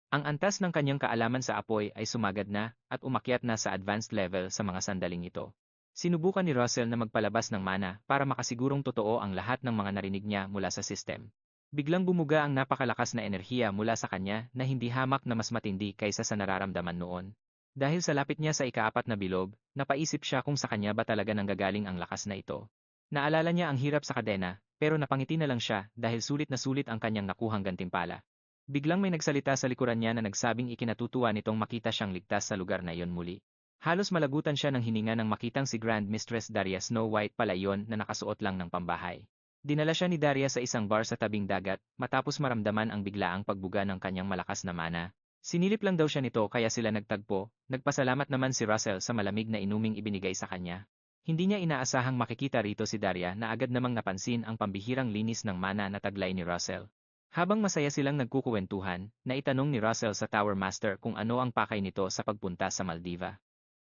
Ang antas ng kanyang kaalaman sa apoy ay sumagad na at umakyat na sa advanced level sa mga sandaling ito. Sinubukan ni Russell na magpalabas ng mana para makasigurong totoo ang lahat ng mga narinig niya mula sa system. Biglang bumuga ang napakalakas na enerhiya mula sa kanya na hindi hamak na mas matindi kaysa sa nararamdaman noon. Dahil sa lapit niya sa ikaapat na bilog, napaisip siya kung sa kanya ba talaga nanggagaling ang lakas na ito. Naalala niya ang hirap sa kadena, pero napangiti na lang siya dahil sulit na sulit ang kanyang nakuhang gantimpala. Biglang may nagsalita sa likuran niya na nagsabing ikinatutuwa nitong makita siyang ligtas sa lugar na iyon muli. Halos malagutan siya ng hininga nang makitang si Grand Mistress Daria Snow White pala iyon na nakasuot lang ng pambahay. Dinala siya ni Daria sa isang bar sa tabing dagat matapos maramdaman ang biglaang pagbuga ng kanyang malakas na mana. Sinilip lang daw siya nito kaya sila nagtagpo, nagpasalamat naman si Russell sa malamig na inuming ibinigay sa kanya. Hindi niya inaasahang makikita rito si Daria na agad namang napansin ang pambihirang linis ng mana na taglay ni Russell. Habang masaya silang nagkukuwentuhan, naitanong ni Russell sa Tower Master kung ano ang pakay nito sa pagpunta sa Maldiva.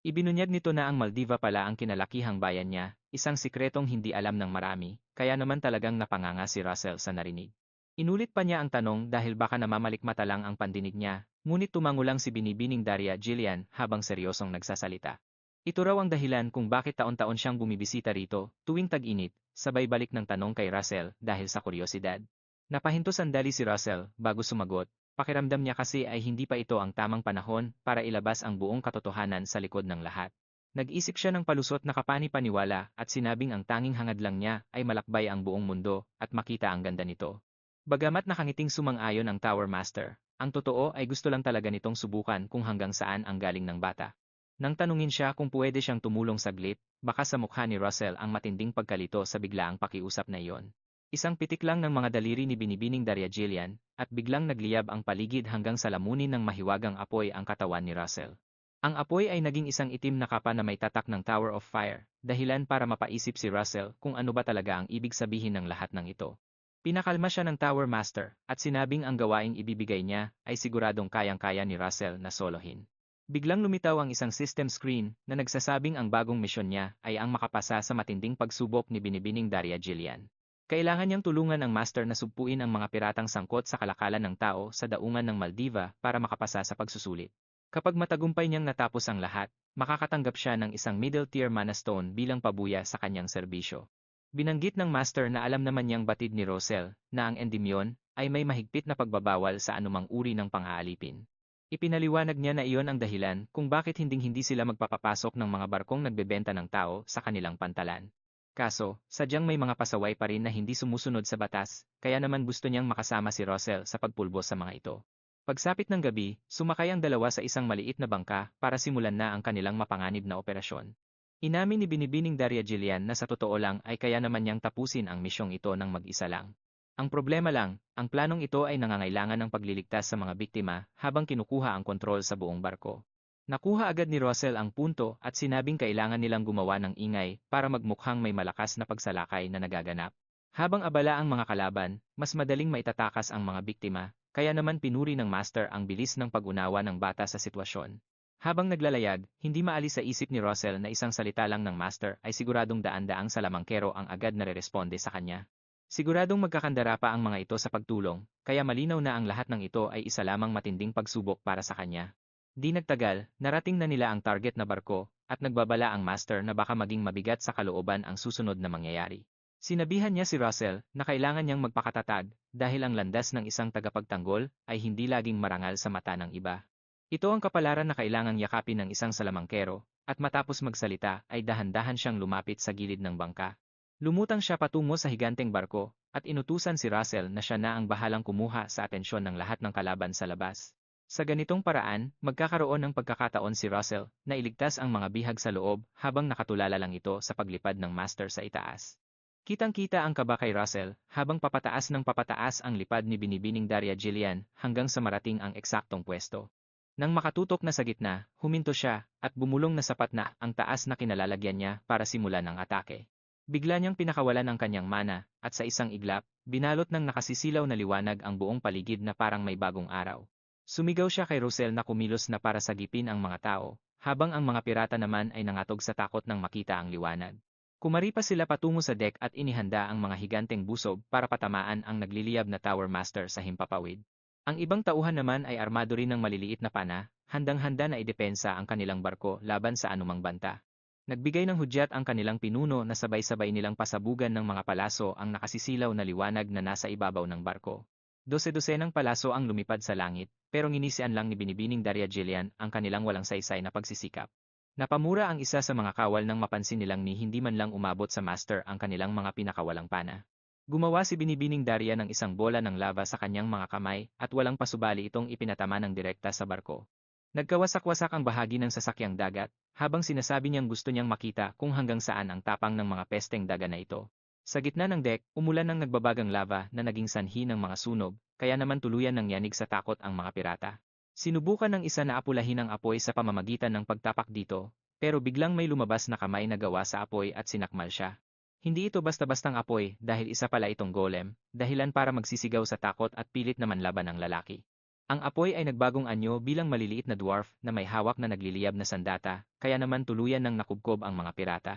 Ibinunyag nito na ang Maldiva pala ang kinalakihang bayan niya, isang sikretong hindi alam ng marami, kaya naman talagang napanganga si Russell sa narinig. Inulit pa niya ang tanong dahil baka namamalikmata lang ang pandinig niya, ngunit tumango lang si binibining Daria Jillian habang seryosong nagsasalita. Ito raw ang dahilan kung bakit taon-taon siyang bumibisita rito, tuwing tag-init, sabay balik ng tanong kay Russell dahil sa kuryosidad. Napahinto sandali si Russell bago sumagot, pakiramdam niya kasi ay hindi pa ito ang tamang panahon para ilabas ang buong katotohanan sa likod ng lahat. Nag-isip siya ng palusot na kapani-paniwala at sinabing ang tanging hangad lang niya ay malakbay ang buong mundo at makita ang ganda nito. Bagamat nakangiting sumang-ayon ang Tower Master, ang totoo ay gusto lang talaga nitong subukan kung hanggang saan ang galing ng bata. Nang tanungin siya kung pwede siyang tumulong saglit, baka sa mukha ni Russell ang matinding pagkalito sa biglaang pakiusap na iyon. Isang pitik lang ng mga daliri ni binibining Daria Jillian, at biglang nagliyab ang paligid hanggang sa lamunin ng mahiwagang apoy ang katawan ni Russell. Ang apoy ay naging isang itim na kapa na may tatak ng Tower of Fire, dahilan para mapaisip si Russell kung ano ba talaga ang ibig sabihin ng lahat ng ito. Pinakalma siya ng Tower Master, at sinabing ang gawaing ibibigay niya ay siguradong kayang-kaya ni Russell na solohin. Biglang lumitaw ang isang system screen na nagsasabing ang bagong misyon niya ay ang makapasa sa matinding pagsubok ni binibining Daria Jillian. Kailangan niyang tulungan ang master na sugpuin ang mga piratang sangkot sa kalakalan ng tao sa daungan ng Maldiva para makapasa sa pagsusulit. Kapag matagumpay niyang natapos ang lahat, makakatanggap siya ng isang middle-tier mana stone bilang pabuya sa kanyang serbisyo. Binanggit ng master na alam naman niyang batid ni Rosel na ang Endymion ay may mahigpit na pagbabawal sa anumang uri ng pang-aalipin. Ipinaliwanag niya na iyon ang dahilan kung bakit hinding-hindi sila magpapapasok ng mga barkong nagbebenta ng tao sa kanilang pantalan. Kaso, sadyang may mga pasaway pa rin na hindi sumusunod sa batas, kaya naman gusto niyang makasama si Russell sa pagpulbos sa mga ito. Pagsapit ng gabi, sumakay ang dalawa sa isang maliit na bangka para simulan na ang kanilang mapanganib na operasyon. Inamin ni binibining Daria Jillian na sa totoo lang ay kaya naman niyang tapusin ang misyong ito ng mag-isa lang. Ang problema lang, ang planong ito ay nangangailangan ng pagliligtas sa mga biktima habang kinukuha ang kontrol sa buong barko. Nakuha agad ni Russell ang punto at sinabing kailangan nilang gumawa ng ingay para magmukhang may malakas na pagsalakay na nagaganap. Habang abala ang mga kalaban, mas madaling maitatakas ang mga biktima, kaya naman pinuri ng master ang bilis ng pag-unawa ng bata sa sitwasyon. Habang naglalayag, hindi maalis sa isip ni Russell na isang salita lang ng master ay siguradong daan-daang salamangkero ang agad nareresponde sa kanya. Siguradong magkakandara pa ang mga ito sa pagtulong, kaya malinaw na ang lahat ng ito ay isa lamang matinding pagsubok para sa kanya. Di nagtagal, narating na nila ang target na barko, at nagbabala ang master na baka maging mabigat sa kalooban ang susunod na mangyayari. Sinabihan niya si Russell na kailangan niyang magpakatatag dahil ang landas ng isang tagapagtanggol ay hindi laging marangal sa mata ng iba. Ito ang kapalaran na kailangang yakapin ng isang salamangkero, at matapos magsalita ay dahan-dahan siyang lumapit sa gilid ng bangka. Lumutang siya patungo sa higanteng barko, at inutusan si Russell na siya na ang bahalang kumuha sa atensyon ng lahat ng kalaban sa labas. Sa ganitong paraan, magkakaroon ng pagkakataon si Russell na iligtas ang mga bihag sa loob habang nakatulala lang ito sa paglipad ng master sa itaas. Kitang-kita ang kaba kay Russell habang papataas ng papataas ang lipad ni binibining Daria Jillian hanggang sa marating ang eksaktong pwesto. Nang makatutok na sa gitna, huminto siya at bumulong na sapat na ang taas na kinalalagyan niya para simulan ang atake. Bigla niyang pinakawalan ang kanyang mana at sa isang iglap, binalot ng nakasisilaw na liwanag ang buong paligid na parang may bagong araw. Sumigaw siya kay Russell na kumilos na para sagipin ang mga tao, habang ang mga pirata naman ay nangatog sa takot nang makita ang liwanag. Kumari pa sila patungo sa deck at inihanda ang mga higanteng busob para patamaan ang nagliliyab na Tower Master sa himpapawid. Ang ibang tauhan naman ay armado rin ng maliliit na pana, handang-handa na idepensa ang kanilang barko laban sa anumang banta. Nagbigay ng hudyat ang kanilang pinuno na sabay-sabay nilang pasabugan ng mga palaso ang nakasisilaw na liwanag na nasa ibabaw ng barko. Dose-dosenang palaso ang lumipad sa langit, pero nginisian lang ni Binibining Darya-Jillian ang kanilang walang saysay na pagsisikap. Napamura ang isa sa mga kawal nang mapansin nilang ni hindi man lang umabot sa master ang kanilang mga pinakawalang pana. Gumawa si Binibining Darya ng isang bola ng lava sa kanyang mga kamay at walang pasubali itong ipinatama ng direkta sa barko. Nagkawasak-wasak ang bahagi ng sasakyang dagat, habang sinasabi niyang gusto niyang makita kung hanggang saan ang tapang ng mga pesteng daga na ito. Sa gitna ng deck, umulan ng nagbabagang lava na naging sanhi ng mga sunog, kaya naman tuluyan ng yanig sa takot ang mga pirata. Sinubukan ng isa na apulahin ang apoy sa pamamagitan ng pagtapak dito, pero biglang may lumabas na kamay na gawa sa apoy at sinakmal siya. Hindi ito basta-bastang apoy dahil isa pala itong golem, dahilan para magsisigaw sa takot at pilit naman laban ang lalaki. Ang apoy ay nagbagong anyo bilang maliliit na dwarf na may hawak na nagliliyab na sandata, kaya naman tuluyan ng nakubkob ang mga pirata.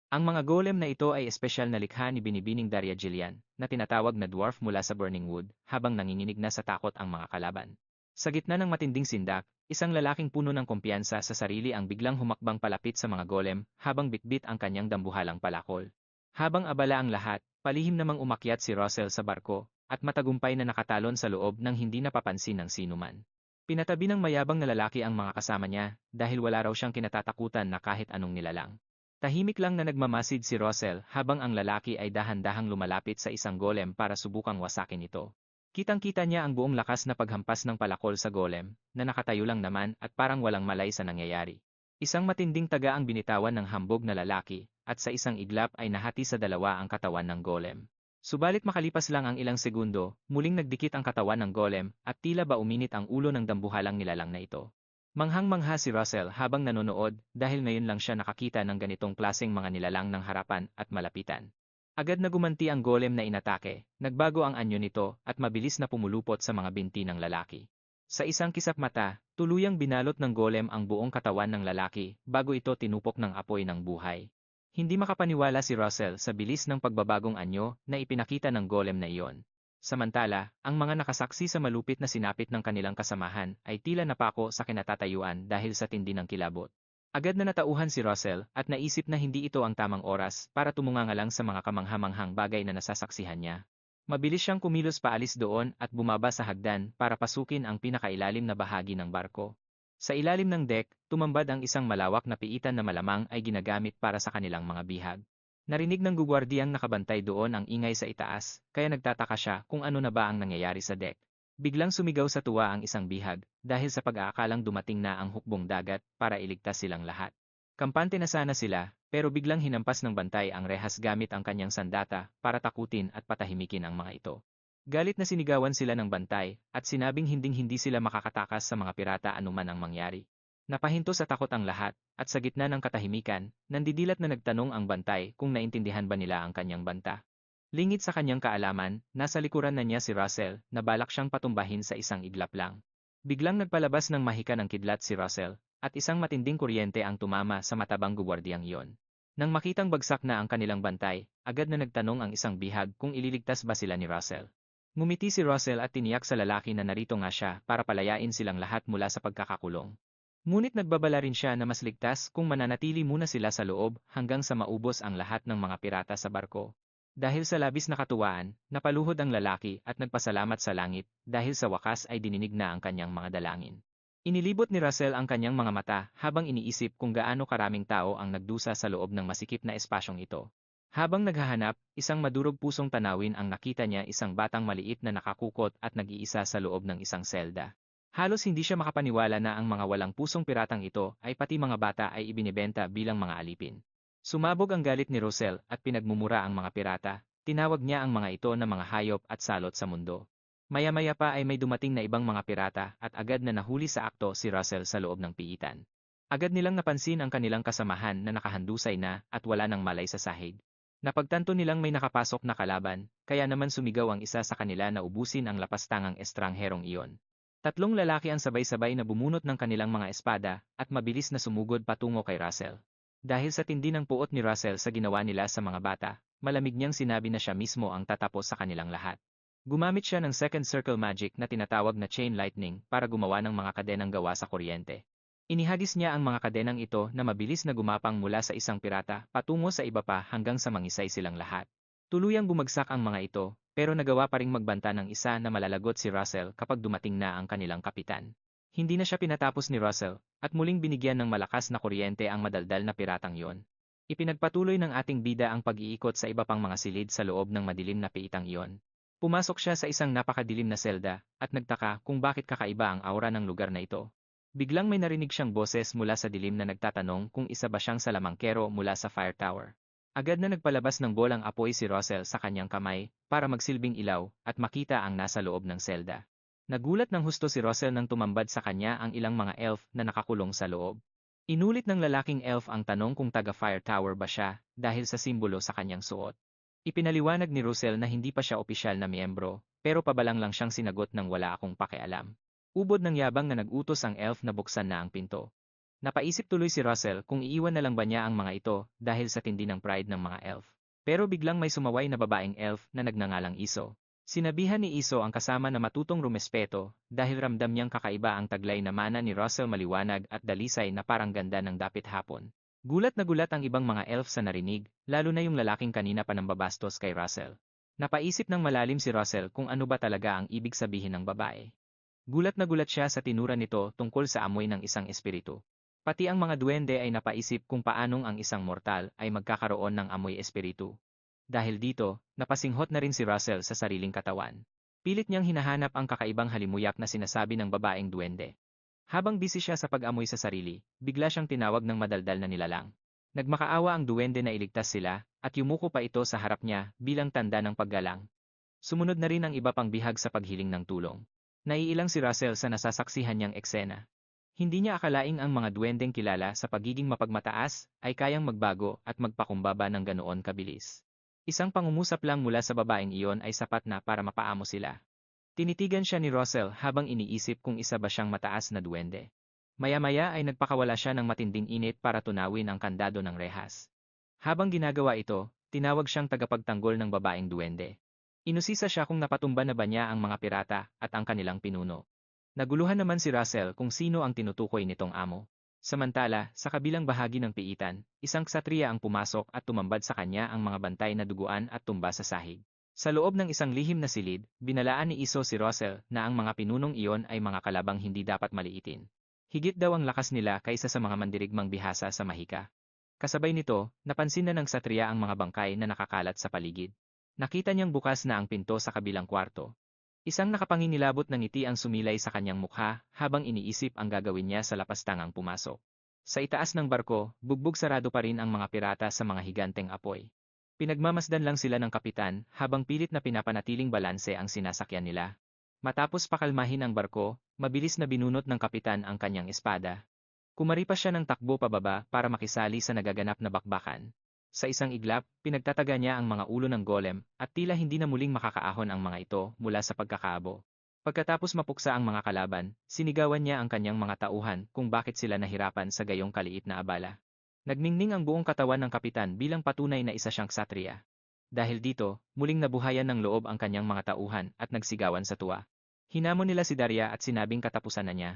Ang mga golem na ito ay espesyal na likha ni Binibining Darya-Jillian, na tinatawag na dwarf mula sa Burning Wood, habang nanginginig na sa takot ang mga kalaban. Sa gitna ng matinding sindak, isang lalaking puno ng kumpiyansa sa sarili ang biglang humakbang palapit sa mga golem, habang bitbit ang kanyang dambuhalang palakol. Habang abala ang lahat, palihim namang umakyat si Russell sa barko, at matagumpay na nakatalon sa loob nang hindi napapansin ng sinuman. Pinatabi ng mayabang na lalaki ang mga kasama niya, dahil wala raw siyang kinatatakutan na kahit anong nilalang. Tahimik lang na nagmamasid si Russell habang ang lalaki ay dahan-dahang lumalapit sa isang golem para subukang wasakin ito. Kitang-kita niya ang buong lakas na paghampas ng palakol sa golem, na nakatayo lang naman at parang walang malay sa nangyayari. Isang matinding taga ang binitawan ng hambog na lalaki, at sa isang iglap ay nahati sa dalawa ang katawan ng golem. Subalit makalipas lang ang ilang segundo, muling nagdikit ang katawan ng golem, at tila ba uminit ang ulo ng dambuhalang nilalang na ito. Manghang-mangha si Russell habang nanonood dahil ngayon lang siya nakakita ng ganitong klaseng mga nilalang ng harapan at malapitan. Agad na gumanti ang golem na inatake, nagbago ang anyo nito at mabilis na pumulupot sa mga binti ng lalaki. Sa isang kisap mata, tuluyang binalot ng golem ang buong katawan ng lalaki bago ito tinupok ng apoy ng buhay. Hindi makapaniwala si Russell sa bilis ng pagbabagong anyo na ipinakita ng golem na iyon. Samantala, ang mga nakasaksi sa malupit na sinapit ng kanilang kasamahan ay tila napako sa kinatatayuan dahil sa tindi ng kilabot. Agad na natauhan si Russell at naisip na hindi ito ang tamang oras para tumungangalang sa mga kamanghamanghang bagay na nasasaksihan niya. Mabilis siyang kumilos paalis doon at bumaba sa hagdan para pasukin ang pinakailalim na bahagi ng barko. Sa ilalim ng deck, tumambad ang isang malawak na piitan na malamang ay ginagamit para sa kanilang mga bihag. Narinig ng gugwardiyang nakabantay doon ang ingay sa itaas, kaya nagtataka siya kung ano na ba ang nangyayari sa deck. Biglang sumigaw sa tuwa ang isang bihag, dahil sa pag-aakalang dumating na ang hukbong dagat para iligtas silang lahat. Kampante na sana sila, pero biglang hinampas ng bantay ang rehas gamit ang kanyang sandata para takutin at patahimikin ang mga ito. Galit na sinigawan sila ng bantay, at sinabing hinding-hindi sila makakatakas sa mga pirata anuman ang mangyari. Napahinto sa takot ang lahat, at sa gitna ng katahimikan, nandidilat na nagtanong ang bantay kung naintindihan ba nila ang kanyang banta. Lingid sa kanyang kaalaman, nasa likuran na niya si Russell, na balak siyang patumbahin sa isang iglap lang. Biglang nagpalabas ng mahika ng kidlat si Russell, at isang matinding kuryente ang tumama sa matabang guwardiyang iyon. Nang makitang bagsak na ang kanilang bantay, agad na nagtanong ang isang bihag kung ililigtas ba sila ni Russell. Ngumiti si Russell at tiniyak sa lalaki na narito nga siya para palayain silang lahat mula sa pagkakakulong. Ngunit nagbabala rin siya na mas ligtas kung mananatili muna sila sa loob hanggang sa maubos ang lahat ng mga pirata sa barko. Dahil sa labis na katuwaan, napaluhod ang lalaki at nagpasalamat sa langit dahil sa wakas ay dininig na ang kanyang mga dalangin. Inilibot ni Russell ang kanyang mga mata habang iniisip kung gaano karaming tao ang nagdusa sa loob ng masikip na espasyong ito. Habang naghahanap, isang madurog pusong tanawin ang nakita niya isang batang maliit na nakakukot at nag-iisa sa loob ng isang selda. Halos hindi siya makapaniwala na ang mga walang pusong piratang ito ay pati mga bata ay ibinebenta bilang mga alipin. Sumabog ang galit ni Russell at pinagmumura ang mga pirata, tinawag niya ang mga ito na mga hayop at salot sa mundo. Maya-maya pa ay may dumating na ibang mga pirata at agad na nahuli sa akto si Russell sa loob ng piitan. Agad nilang napansin ang kanilang kasamahan na nakahandusay na at wala nang malay sa sahig. Napagtanto nilang may nakapasok na kalaban, kaya naman sumigaw ang isa sa kanila na ubusin ang lapastangang estrangherong iyon. Tatlong lalaki ang sabay-sabay na bumunot ng kanilang mga espada at mabilis na sumugod patungo kay Russell. Dahil sa tindi ng puot ni Russell sa ginawa nila sa mga bata, malamig niyang sinabi na siya mismo ang tatapos sa kanilang lahat. Gumamit siya ng second circle magic na tinatawag na chain lightning para gumawa ng mga kadenang gawa sa kuryente. Inihagis niya ang mga kadenang ito na mabilis na gumapang mula sa isang pirata patungo sa iba pa hanggang sa mangisay silang lahat. Tuluyang bumagsak ang mga ito, pero nagawa pa ring magbanta ng isa na malalagot si Russell kapag dumating na ang kanilang kapitan. Hindi na siya pinatapos ni Russell, at muling binigyan ng malakas na kuryente ang madaldal na piratang yon. Ipinagpatuloy ng ating bida ang pag-iikot sa iba pang mga silid sa loob ng madilim na piitang iyon. Pumasok siya sa isang napakadilim na selda, at nagtaka kung bakit kakaiba ang aura ng lugar na ito. Biglang may narinig siyang boses mula sa dilim na nagtatanong kung isa ba siyang salamangkero mula sa fire tower. Agad na nagpalabas ng bolang apoy si Russell sa kanyang kamay para magsilbing ilaw at makita ang nasa loob ng selda. Nagulat ng husto si Russell nang tumambad sa kanya ang ilang mga elf na nakakulong sa loob. Inulit ng lalaking elf ang tanong kung taga fire tower ba siya dahil sa simbolo sa kanyang suot. Ipinaliwanag ni Russell na hindi pa siya opisyal na miyembro, pero pabalang lang siyang sinagot ng wala akong pakialam. Ubod ng yabang na nag-utos ang elf na buksan na ang pinto. Napaisip tuloy si Russell kung iiwan na lang ba niya ang mga ito dahil sa tindi ng pride ng mga elf. Pero biglang may sumaway na babaeng elf na nagngangalang Iso. Sinabihan ni Iso ang kasama na matutong rumespeto dahil ramdam niyang kakaiba ang taglay na mana ni Russell, maliwanag at dalisay na parang ganda ng dapit hapon. Gulat na gulat ang ibang mga elf sa narinig, lalo na yung lalaking kanina pa nambabastos kay Russell. Napaisip ng malalim si Russell kung ano ba talaga ang ibig sabihin ng babae. Gulat na gulat siya sa tinura nito tungkol sa amoy ng isang espiritu. Pati ang mga duwende ay napaisip kung paanong ang isang mortal ay magkakaroon ng amoy espiritu. Dahil dito, napasinghot na rin si Russell sa sariling katawan. Pilit niyang hinahanap ang kakaibang halimuyak na sinasabi ng babaeng duwende. Habang busy siya sa pag-amoy sa sarili, bigla siyang tinawag ng madaldal na nilalang. Nagmakaawa ang duwende na iligtas sila, at yumuko pa ito sa harap niya bilang tanda ng paggalang. Sumunod na rin ang iba pang bihag sa paghiling ng tulong. Naiilang si Russell sa nasasaksihan niyang eksena. Hindi niya akalaing ang mga duwendeng kilala sa pagiging mapagmataas ay kayang magbago at magpakumbaba ng ganoon kabilis. Isang pangungusap lang mula sa babaeng iyon ay sapat na para mapaamo sila. Tinitigan siya ni Russell habang iniisip kung isa ba siyang mataas na duwende. Maya-maya ay nagpakawala siya ng matinding init para tunawin ang kandado ng rehas. Habang ginagawa ito, tinawag siyang tagapagtanggol ng babaeng duwende. Inusisa siya kung napatumba na ba niya ang mga pirata at ang kanilang pinuno. Naguluhan naman si Russell kung sino ang tinutukoy nitong amo. Samantala, sa kabilang bahagi ng piitan, isang ksatriya ang pumasok at tumambad sa kanya ang mga bantay na duguan at tumba sa sahig. Sa loob ng isang lihim na silid, binalaan ni Iso si Russell na ang mga pinunong iyon ay mga kalabang hindi dapat maliitin. Higit daw ang lakas nila kaysa sa mga mandirigmang bihasa sa Mahika. Kasabay nito, napansin na ng ksatriya ang mga bangkay na nakakalat sa paligid. Nakita niyang bukas na ang pinto sa kabilang kwarto. Isang nakapanginilabot na ngiti ang sumilay sa kanyang mukha habang iniisip ang gagawin niya sa lapastangang pumasok. Sa itaas ng barko, bugbog sarado pa rin ang mga pirata sa mga higanteng apoy. Pinagmamasdan lang sila ng kapitan habang pilit na pinapanatiling balanse ang sinasakyan nila. Matapos pakalmahin ang barko, mabilis na binunot ng kapitan ang kanyang espada. Kumaripas siya ng takbo pababa para makisali sa nagaganap na bakbakan. Sa isang iglap, pinagtataga niya ang mga ulo ng golem at tila hindi na muling makakaahon ang mga ito mula sa pagkakaabo. Pagkatapos mapuksa ang mga kalaban, sinigawan niya ang kanyang mga tauhan kung bakit sila nahirapan sa gayong kaliit na abala. Nagningning ang buong katawan ng kapitan bilang patunay na isa siyang ksatriya. Dahil dito, muling nabuhayan ng loob ang kanyang mga tauhan at nagsigawan sa tuwa. Hinamon nila si Darya at sinabing katapusan na niya.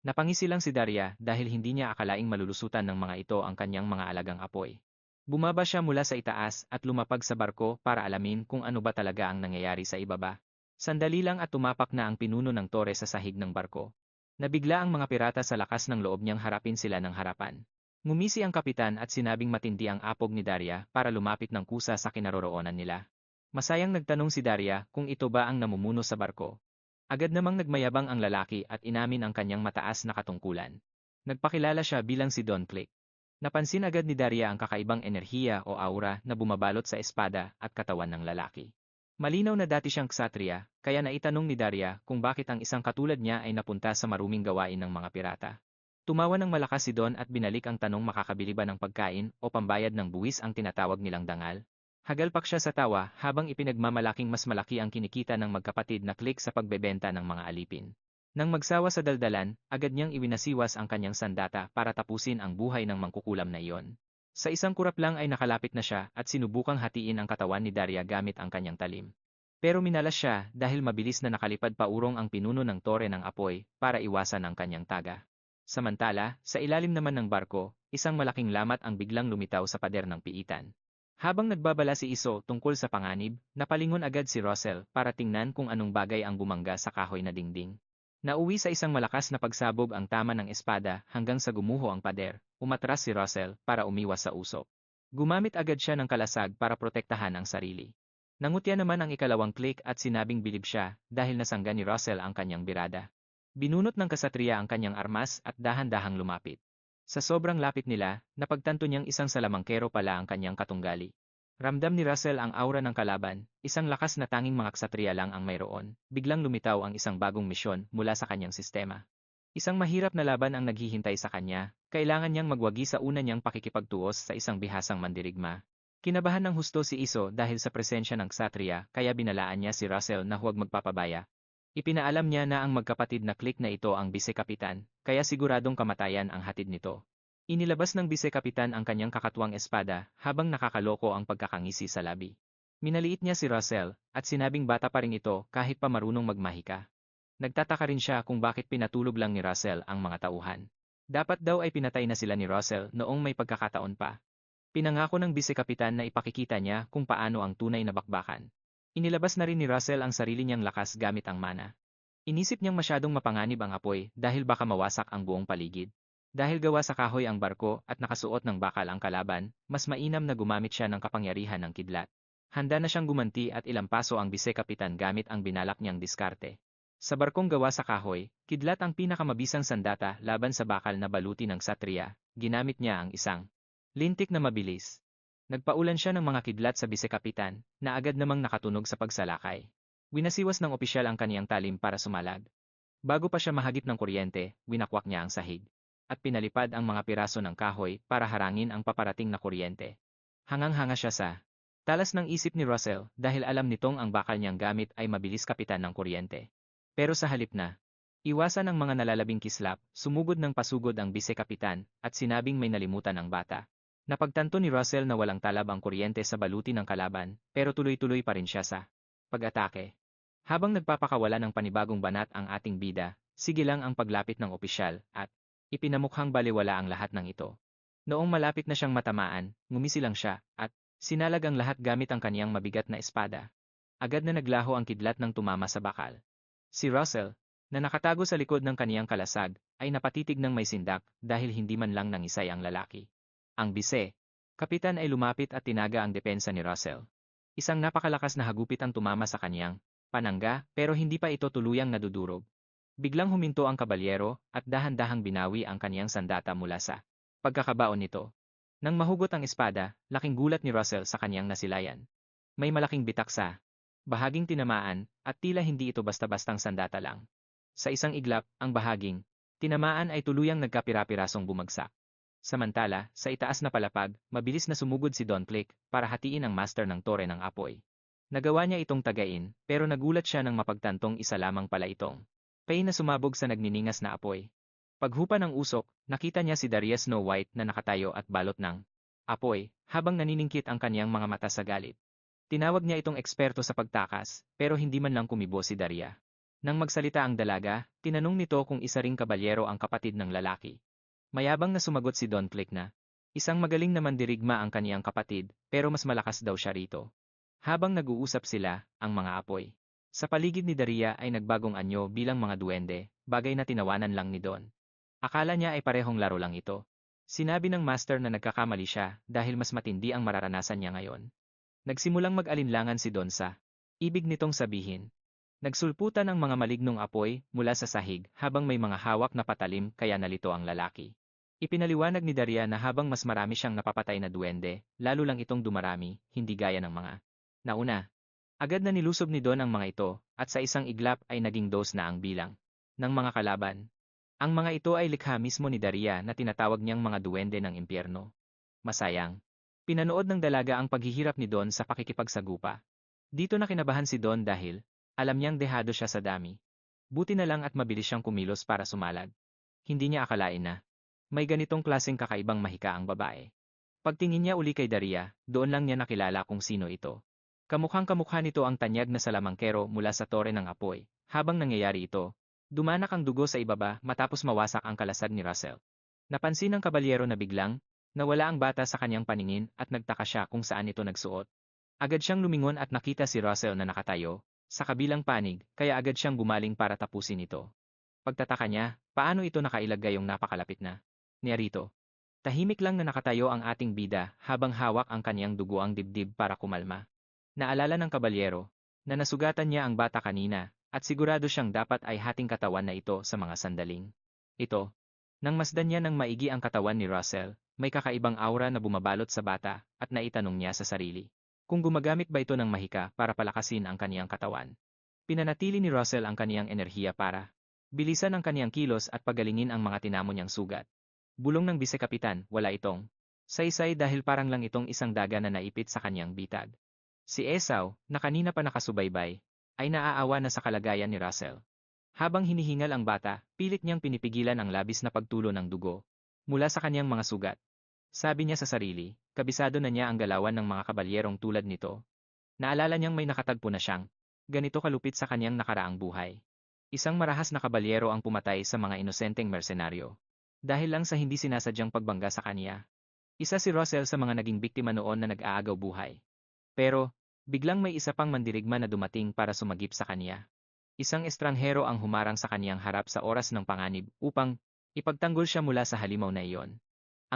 Napangisi lang si Darya dahil hindi niya akalaing malulusutan ng mga ito ang kanyang mga alagang apoy. Bumaba siya mula sa itaas at lumapag sa barko para alamin kung ano ba talaga ang nangyayari sa ibaba. Sandali lang at tumapak na ang pinuno ng tore sa sahig ng barko. Nabigla ang mga pirata sa lakas ng loob niyang harapin sila ng harapan. Ngumisi ang kapitan at sinabing matindi ang apog ni Darya para lumapit ng kusa sa kinaroroonan nila. Masayang nagtanong si Darya kung ito ba ang namumuno sa barko. Agad namang nagmayabang ang lalaki at inamin ang kanyang mataas na katungkulan. Nagpakilala siya bilang si Don Click. Napansin agad ni Darya ang kakaibang enerhiya o aura na bumabalot sa espada at katawan ng lalaki. Malinaw na dati siyang ksatriya, kaya naitanong ni Darya kung bakit ang isang katulad niya ay napunta sa maruming gawain ng mga pirata. Tumawa ng malakas si Don at binalik ang tanong makakabili ba ng pagkain o pambayad ng buwis ang tinatawag nilang dangal. Hagalpak siya sa tawa habang ipinagmamalaking mas malaki ang kinikita ng magkapatid na Click sa pagbebenta ng mga alipin. Nang magsawa sa daldalan, agad niyang iwinasiwas ang kanyang sandata para tapusin ang buhay ng mangkukulam na iyon. Sa isang kurap lang ay nakalapit na siya at sinubukang hatiin ang katawan ni Darya gamit ang kanyang talim. Pero minalas siya dahil mabilis na nakalipad paurong ang pinuno ng tore ng apoy para iwasan ang kanyang taga. Samantala, sa ilalim naman ng barko, isang malaking lamat ang biglang lumitaw sa pader ng piitan. Habang nagbabala si Iso tungkol sa panganib, napalingon agad si Russell para tingnan kung anong bagay ang bumangga sa kahoy na dingding. Nauwi sa isang malakas na pagsabog ang tama ng espada hanggang sa gumuho ang pader, umatras si Russell para umiwas sa usok. Gumamit agad siya ng kalasag para protektahan ang sarili. Nangutya naman ang ikalawang click at sinabing bilib siya dahil nasangga ni Russell ang kanyang birada. Binunot ng kasatriya ang kanyang armas at dahan-dahang lumapit. Sa sobrang lapit nila, napagtanto niyang isang salamangkero pala ang kanyang katunggali. Ramdam ni Russell ang aura ng kalaban, isang lakas na tanging mga ksatriya lang ang mayroon. Biglang lumitaw ang isang bagong misyon mula sa kanyang sistema. Isang mahirap na laban ang naghihintay sa kanya, kailangan niyang magwagi sa una niyang pakikipagtuos sa isang bihasang mandirigma. Kinabahan ng husto si Iso dahil sa presensya ng ksatriya kaya binalaan niya si Russell na huwag magpapabaya. Ipinaalam niya na ang magkapatid na click na ito ang bise-kapitan, kaya siguradong kamatayan ang hatid nito. Inilabas ng bise-kapitan ang kanyang kakatuwang espada habang nakakaloko ang pagkakangisi sa labi. Minaliit niya si Russell at sinabing bata pa rin ito kahit pa marunong magmahika. Nagtataka rin siya kung bakit pinatulog lang ni Russell ang mga tauhan. Dapat daw ay pinatay na sila ni Russell noong may pagkakataon pa. Pinangako ng bise-kapitan na ipakikita niya kung paano ang tunay na bakbakan. Inilabas na rin ni Russell ang sarili niyang lakas gamit ang mana. Inisip niyang masyadong mapanganib ang apoy dahil baka mawasak ang buong paligid. Dahil gawa sa kahoy ang barko at nakasuot ng bakal ang kalaban, mas mainam na gumamit siya ng kapangyarihan ng kidlat. Handa na siyang gumanti at ilampaso ang bise-kapitan gamit ang binalak niyang diskarte. Sa barkong gawa sa kahoy, kidlat ang pinakamabisang sandata laban sa bakal na baluti ng satriya. Ginamit niya ang isang lintik na mabilis. Nagpaulan siya ng mga kidlat sa bise-kapitan, na agad namang nakatunog sa pagsalakay. Winasiwas ng opisyal ang kaniyang talim para sumalag. Bago pa siya mahagip ng kuryente, winakwak niya ang sahig. At pinalipad ang mga piraso ng kahoy para harangin ang paparating na kuryente. Hangang-hanga siya sa talas ng isip ni Russell dahil alam nitong ang bakal niyang gamit ay mabilis kapitan ng kuryente. Pero sa halip na iwasan ang mga nalalabing kislap, sumugod ng pasugod ang bise-kapitan at sinabing may nalimutan ang bata. Napagtanto ni Russell na walang talab ang kuryente sa baluti ng kalaban, pero tuloy-tuloy pa rin siya sa pag-atake. Habang nagpapakawala ng panibagong banat ang ating bida, sige lang ang paglapit ng opisyal at ipinamukhang baliwala ang lahat ng ito. Noong malapit na siyang matamaan, ngumisi lang siya at sinalag ang lahat gamit ang kaniyang mabigat na espada. Agad na naglaho ang kidlat ng tumama sa bakal. Si Russell, na nakatago sa likod ng kaniyang kalasag, ay napatitig ng may sindak dahil hindi man lang nangisay ang lalaki. Ang bise-kapitan ay lumapit at tinaga ang depensa ni Russell. Isang napakalakas na hagupit ang tumama sa kaniyang panangga pero hindi pa ito tuluyang nadudurog. Biglang huminto ang kabalyero at dahan-dahang binawi ang kaniyang sandata mula sa pagkakabaon nito. Nang mahugot ang espada, laking gulat ni Russell sa kaniyang nasilayan. May malaking bitak sa bahaging tinamaan at tila hindi ito basta-bastang sandata lang. Sa isang iglap, ang bahaging tinamaan ay tuluyang nagkapira-pirasong bumagsak. Samantala, sa itaas na palapag, mabilis na sumugod si Don Click para hatiin ang master ng tore ng apoy. Nagawa niya itong tagain, pero nagulat siya nang mapagtantong isa lamang pala itong pay na sumabog sa nagniningas na apoy. Paghupa ng usok, nakita niya si Darius Snow White na nakatayo at balot ng apoy, habang naniningkit ang kaniyang mga mata sa galit. Tinawag niya itong eksperto sa pagtakas, pero hindi man lang kumibo si Daria. Nang magsalita ang dalaga, tinanong nito kung isa ring kabalyero ang kapatid ng lalaki. Mayabang na sumagot si Don Click na isang magaling na mandirigma ang kaniyang kapatid, pero mas malakas daw siya rito. Habang nag-uusap sila, ang mga apoy sa paligid ni Daria ay nagbagong anyo bilang mga duwende, bagay na tinawanan lang ni Don. Akala niya ay parehong laro lang ito. Sinabi ng master na nagkakamali siya dahil mas matindi ang mararanasan niya ngayon. Nagsimulang mag-alinlangan si Don sa ibig nitong sabihin. Nagsulputan ang mga malignong apoy mula sa sahig habang may mga hawak na patalim kaya nalito ang lalaki. Ipinaliwanag ni Daria na habang mas marami siyang napapatay na duwende, lalo lang itong dumarami, hindi gaya ng mga nauna. Agad na nilusob ni Don ang mga ito, at sa isang iglap ay naging dos na ang bilang ng mga kalaban. Ang mga ito ay likha mismo ni Daria na tinatawag niyang mga duwende ng impyerno. Masayang. Pinanood ng dalaga ang paghihirap ni Don sa pakikipagsagupa. Dito na kinabahan si Don dahil alam niyang dehado siya sa dami. Buti na lang at mabilis siyang kumilos para sumalag. Hindi niya akalain na may ganitong klaseng kakaibang mahika ang babae. Pagtingin niya uli kay Daria, doon lang niya nakilala kung sino ito. Kamukhang-kamukha nito ang tanyag na salamangkero mula sa tore ng apoy. Habang nangyayari ito, dumanak ang dugo sa ibaba matapos mawasak ang kalasag ni Russell. Napansin ng kabalyero na biglang nawala ang bata sa kanyang paningin at nagtaka siya kung saan ito nagsuot. Agad siyang lumingon at nakita si Russell na nakatayo sa kabilang panig, kaya agad siyang gumaling para tapusin ito. Pagtataka niya, paano ito nakailag gayong napakalapit na niya rito. Tahimik lang na nakatayo ang ating bida habang hawak ang kanyang dugoang dibdib para kumalma. Naalala ng kabalyero na nasugatan niya ang bata kanina at sigurado siyang dapat ay hating katawan na ito sa mga sandaling ito. Nang masdan niya ng maigi ang katawan ni Russell, may kakaibang aura na bumabalot sa bata at naitanong niya sa sarili kung gumagamit ba ito ng mahika para palakasin ang kaniyang katawan. Pinanatili ni Russell ang kaniyang enerhiya para bilisan ang kaniyang kilos at pagalingin ang mga tinamo niyang sugat. Bulong ng bisekapitan, wala itong saysay dahil parang lang itong isang daga na naipit sa kaniyang bitag. Si Esau, na kanina pa nakasubaybay, ay naaawa na sa kalagayan ni Russell. Habang hinihingal ang bata, pilit niyang pinipigilan ang labis na pagtulo ng dugo mula sa kaniyang mga sugat. Sabi niya sa sarili, kabisado na niya ang galawan ng mga kabalyerong tulad nito. Naalala niyang may nakatagpo na siyang ganito kalupit sa kaniyang nakaraang buhay. Isang marahas na kabalyero ang pumatay sa mga inosenteng mersenaryo. Dahil lang sa hindi sinasadyang pagbangga sa kaniya. Isa si Russell sa mga naging biktima noon na nag-aagaw buhay. Pero, biglang may isa pang mandirigma na dumating para sumagip sa kaniya. Isang estranghero ang humarang sa kaniyang harap sa oras ng panganib upang ipagtanggol siya mula sa halimaw na iyon.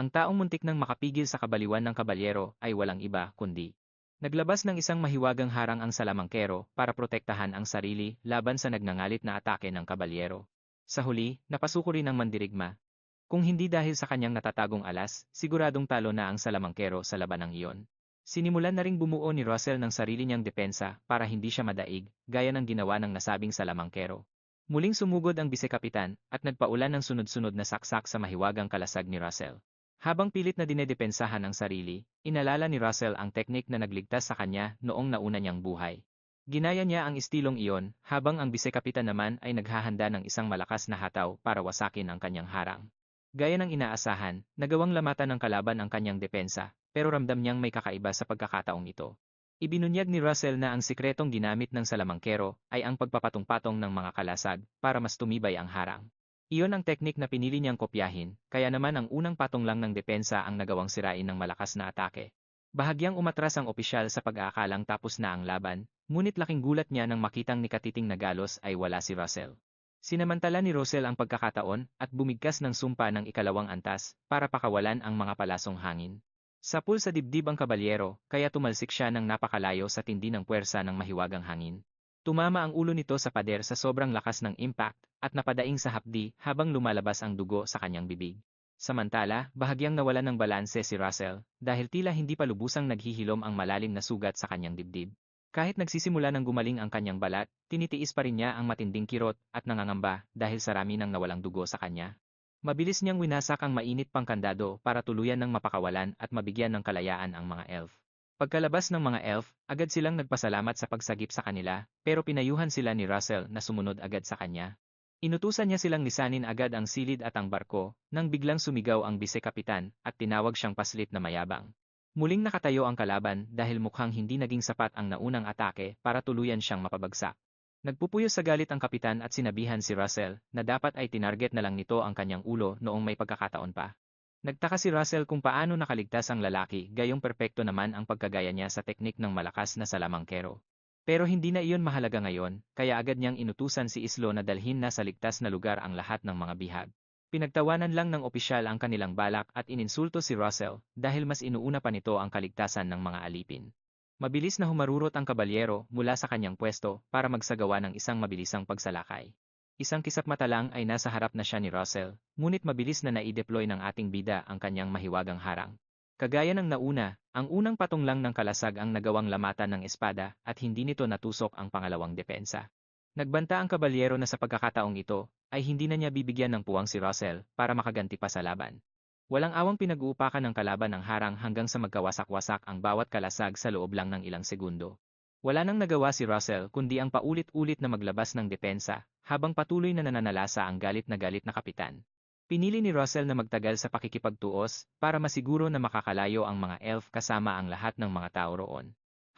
Ang taong muntik nang makapigil sa kabaliwan ng kabalyero ay walang iba kundi naglabas ng isang mahiwagang harang ang salamangkero para protektahan ang sarili laban sa nagngangalit na atake ng kabalyero. Sa huli, napasuko rin ang mandirigma. Kung hindi dahil sa kanyang natatagong alas, siguradong talo na ang salamangkero sa labanang iyon. Sinimulan na ring bumuo ni Russell ng sarili niyang depensa para hindi siya madaig, gaya ng ginawa ng nasabing salamangkero. Muling sumugod ang bisekapitan at nagpaulan ng sunod-sunod na saksak sa mahiwagang kalasag ni Russell. Habang pilit na dinedepensahan ang sarili, inalala ni Russell ang teknik na nagligtas sa kanya noong nauna niyang buhay. Ginaya niya ang istilong iyon habang ang bisekapitan naman ay naghahanda ng isang malakas na hataw para wasakin ang kanyang harang. Gaya ng inaasahan, nagawang lamatan ng kalaban ang kanyang depensa, pero ramdam niyang may kakaiba sa pagkakataong ito. Ibinunyag ni Russell na ang sikretong ginamit ng salamangkero ay ang pagpapatong-patong ng mga kalasag para mas tumibay ang harang. Iyon ang teknik na pinili niyang kopyahin, kaya naman ang unang patong lang ng depensa ang nagawang sirain ng malakas na atake. Bahagyang umatras ang opisyal sa pag-aakalang tapos na ang laban, ngunit laking gulat niya nang makitang nikatiting na galos ay wala si Russell. Sinamantala ni Russell ang pagkakataon at bumigkas ng sumpa ng ikalawang antas para pakawalan ang mga palasong hangin. Sapul sa dibdib ang kabalyero, kaya tumalsik siya ng napakalayo sa tindi ng puwersa ng mahiwagang hangin. Tumama ang ulo nito sa pader sa sobrang lakas ng impact at napadaing sa hapdi habang lumalabas ang dugo sa kanyang bibig. Samantala, bahagyang nawalan ng balanse si Russell dahil tila hindi pa lubusang naghihilom ang malalim na sugat sa kanyang dibdib. Kahit nagsisimula ng gumaling ang kanyang balat, tinitiis pa rin niya ang matinding kirot at nangangamba dahil sa rami ng nawalang dugo sa kanya. Mabilis niyang winasak ang mainit pang kandado para tuluyan ng mapakawalan at mabigyan ng kalayaan ang mga elf. Pagkalabas ng mga elf, agad silang nagpasalamat sa pagsagip sa kanila, pero pinayuhan sila ni Russell na sumunod agad sa kanya. Inutusan niya silang lisanin agad ang silid at ang barko, nang biglang sumigaw ang bisekapitan at tinawag siyang paslit na mayabang. Muling nakatayo ang kalaban dahil mukhang hindi naging sapat ang naunang atake para tuluyan siyang mapabagsak. Nagpupuyos sa galit ang kapitan at sinabihan si Russell na dapat ay tinarget na lang nito ang kanyang ulo noong may pagkakataon pa. Nagtaka si Russell kung paano nakaligtas ang lalaki gayong perpekto naman ang pagkagaya niya sa teknik ng malakas na salamangkero. Pero hindi na iyon mahalaga ngayon, kaya agad niyang inutusan si Islo na dalhin na sa ligtas na lugar ang lahat ng mga bihag. Pinagtawanan lang ng opisyal ang kanilang balak at ininsulto si Russell dahil mas inuuna pa nito ang kaligtasan ng mga alipin. Mabilis na humarurot ang kabalyero mula sa kanyang pwesto para magsagawa ng isang mabilisang pagsalakay. Isang kisap-mata lang ay nasa harap na siya ni Russell, ngunit mabilis na nai-deploy ng ating bida ang kanyang mahiwagang harang. Kagaya ng nauna, ang unang patong lang ng kalasag ang nagawang lamatan ng espada at hindi nito natusok ang pangalawang depensa. Nagbanta ang kabalyero na sa pagkakataong ito, ay hindi na niya bibigyan ng puwang si Russell para makaganti pa sa laban. Walang awang pinag-uupakan ng kalaban ang harang hanggang sa magkawasak-wasak ang bawat kalasag sa loob lang ng ilang segundo. Wala nang nagawa si Russell kundi ang paulit-ulit na maglabas ng depensa, habang patuloy na nananalasa ang galit na kapitan. Pinili ni Russell na magtagal sa pakikipagtuos para masiguro na makakalayo ang mga elf kasama ang lahat ng mga tao roon.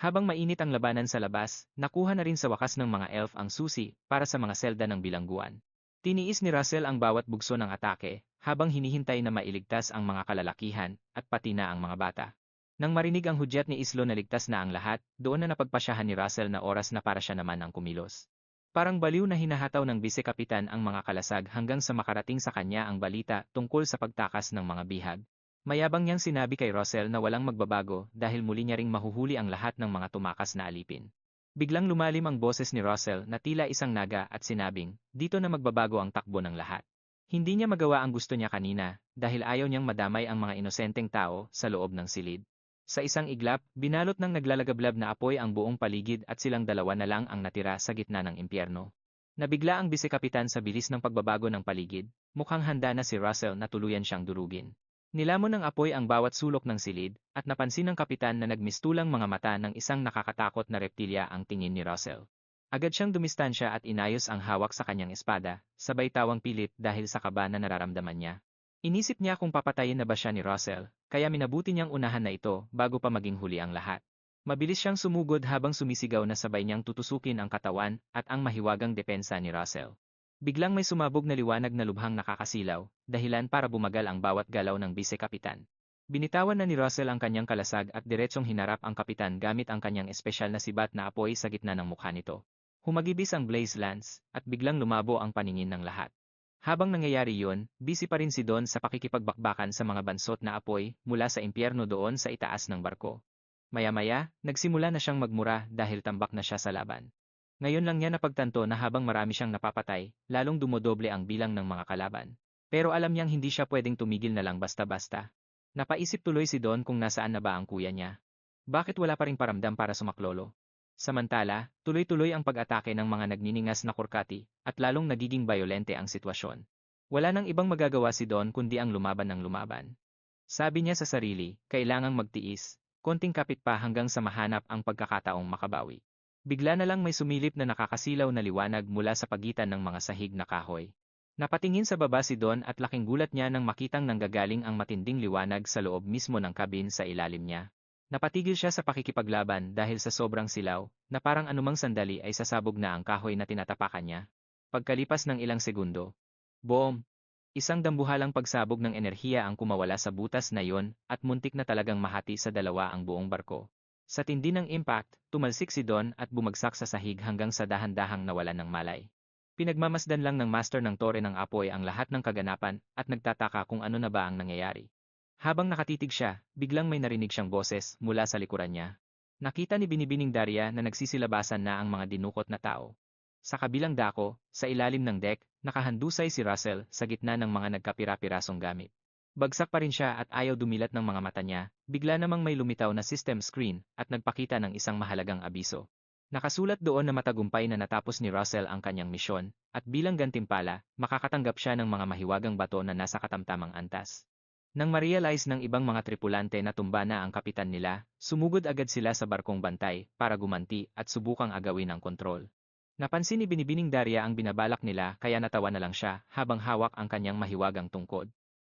Habang mainit ang labanan sa labas, nakuha na rin sa wakas ng mga elf ang susi para sa mga selda ng bilangguan. Tiniis ni Russell ang bawat bugso ng atake, habang hinihintay na mailigtas ang mga kalalakihan at pati na ang mga bata. Nang marinig ang hudyat ni Islo na ligtas na ang lahat, doon na napagpasyahan ni Russell na oras na para siya naman ang kumilos. Parang baliw na hinahataw ng bise-kapitan ang mga kalasag hanggang sa makarating sa kanya ang balita tungkol sa pagtakas ng mga bihag. Mayabang niyang sinabi kay Russell na walang magbabago dahil muli niya ring mahuhuli ang lahat ng mga tumakas na alipin. Biglang lumalim ang boses ni Russell na tila isang naga at sinabing, dito na magbabago ang takbo ng lahat. Hindi niya magawa ang gusto niya kanina dahil ayaw niyang madamay ang mga inosenteng tao sa loob ng silid. Sa isang iglap, binalot ng naglalagablab na apoy ang buong paligid at silang dalawa na lang ang natira sa gitna ng impyerno. Nabigla ang bisekapitan sa bilis ng pagbabago ng paligid, mukhang handa na si Russell na tuluyan siyang durugin. Nilamon ng apoy ang bawat sulok ng silid, at napansin ng kapitan na nagmistulang mga mata ng isang nakakatakot na reptilya ang tingin ni Russell. Agad siyang dumistansya at inayos ang hawak sa kanyang espada, sabay tawang pilit dahil sa kaba na nararamdaman niya. Inisip niya kung papatayin na ba siya ni Russell, kaya minabuti niyang unahan na ito bago pa maging huli ang lahat. Mabilis siyang sumugod habang sumisigaw na sabay niyang tutusukin ang katawan at ang mahiwagang depensa ni Russell. Biglang may sumabog na liwanag na lubhang nakakasilaw, dahilan para bumagal ang bawat galaw ng bise-kapitan. Binitawan na ni Russell ang kanyang kalasag at diretsong hinarap ang kapitan gamit ang kanyang espesyal na sibat na apoy sa gitna ng mukha nito. Humagibis ang blaze lance, at biglang lumabo ang paningin ng lahat. Habang nangyayari yun, busy pa rin si Don sa pakikipagbakbakan sa mga bansot na apoy mula sa impyerno doon sa itaas ng barko. Maya-maya, nagsimula na siyang magmura dahil tambak na siya sa laban. Ngayon lang niya napagtanto na habang marami siyang napapatay, lalong dumodoble ang bilang ng mga kalaban. Pero alam niyang hindi siya pwedeng tumigil na lang basta-basta. Napaisip tuloy si Don kung nasaan na ba ang kuya niya. Bakit wala pa ring paramdam para sumaklolo? Samantala, tuloy-tuloy ang pag-atake ng mga nagniningas na kurkati at lalong nagiging bayolente ang sitwasyon. Wala nang ibang magagawa si Don kundi ang lumaban ng lumaban. Sabi niya sa sarili, kailangang magtiis, konting kapit pa hanggang sa mahanap ang pagkakataong makabawi. Bigla na lang may sumilip na nakakasilaw na liwanag mula sa pagitan ng mga sahig na kahoy. Napatingin sa baba si Don at laking gulat niya nang makitang nanggagaling ang matinding liwanag sa loob mismo ng kabin sa ilalim niya. Napatigil siya sa pakikipaglaban dahil sa sobrang silaw, na parang anumang sandali ay sasabog na ang kahoy na tinatapakan niya. Pagkalipas ng ilang segundo, boom! Isang dambuhalang pagsabog ng enerhiya ang kumawala sa butas na yon at muntik na talagang mahati sa dalawa ang buong barko. Sa tindi ng impact, tumalsik si Don at bumagsak sa sahig hanggang sa dahan-dahang nawalan ng malay. Pinagmamasdan lang ng master ng tore ng apoy ang lahat ng kaganapan at nagtataka kung ano na ba ang nangyayari. Habang nakatitig siya, biglang may narinig siyang boses mula sa likuran niya. Nakita ni Binibining Daria na nagsisilabasan na ang mga dinukot na tao. Sa kabilang dako, sa ilalim ng deck, nakahandusay si Russell sa gitna ng mga nagkapira-pirasong gamit. Bagsak pa rin siya at ayaw dumilat ng mga mata niya, bigla namang may lumitaw na system screen at nagpakita ng isang mahalagang abiso. Nakasulat doon na matagumpay na natapos ni Russell ang kanyang misyon, at bilang gantimpala, makakatanggap siya ng mga mahiwagang bato na nasa katamtamang antas. Nang ma-realize ng ibang mga tripulante na tumba na ang kapitan nila, sumugod agad sila sa barkong bantay para gumanti at subukang agawin ang kontrol. Napansin ni Binibining Daria ang binabalak nila kaya natawa na lang siya habang hawak ang kanyang mahiwagang tungkod.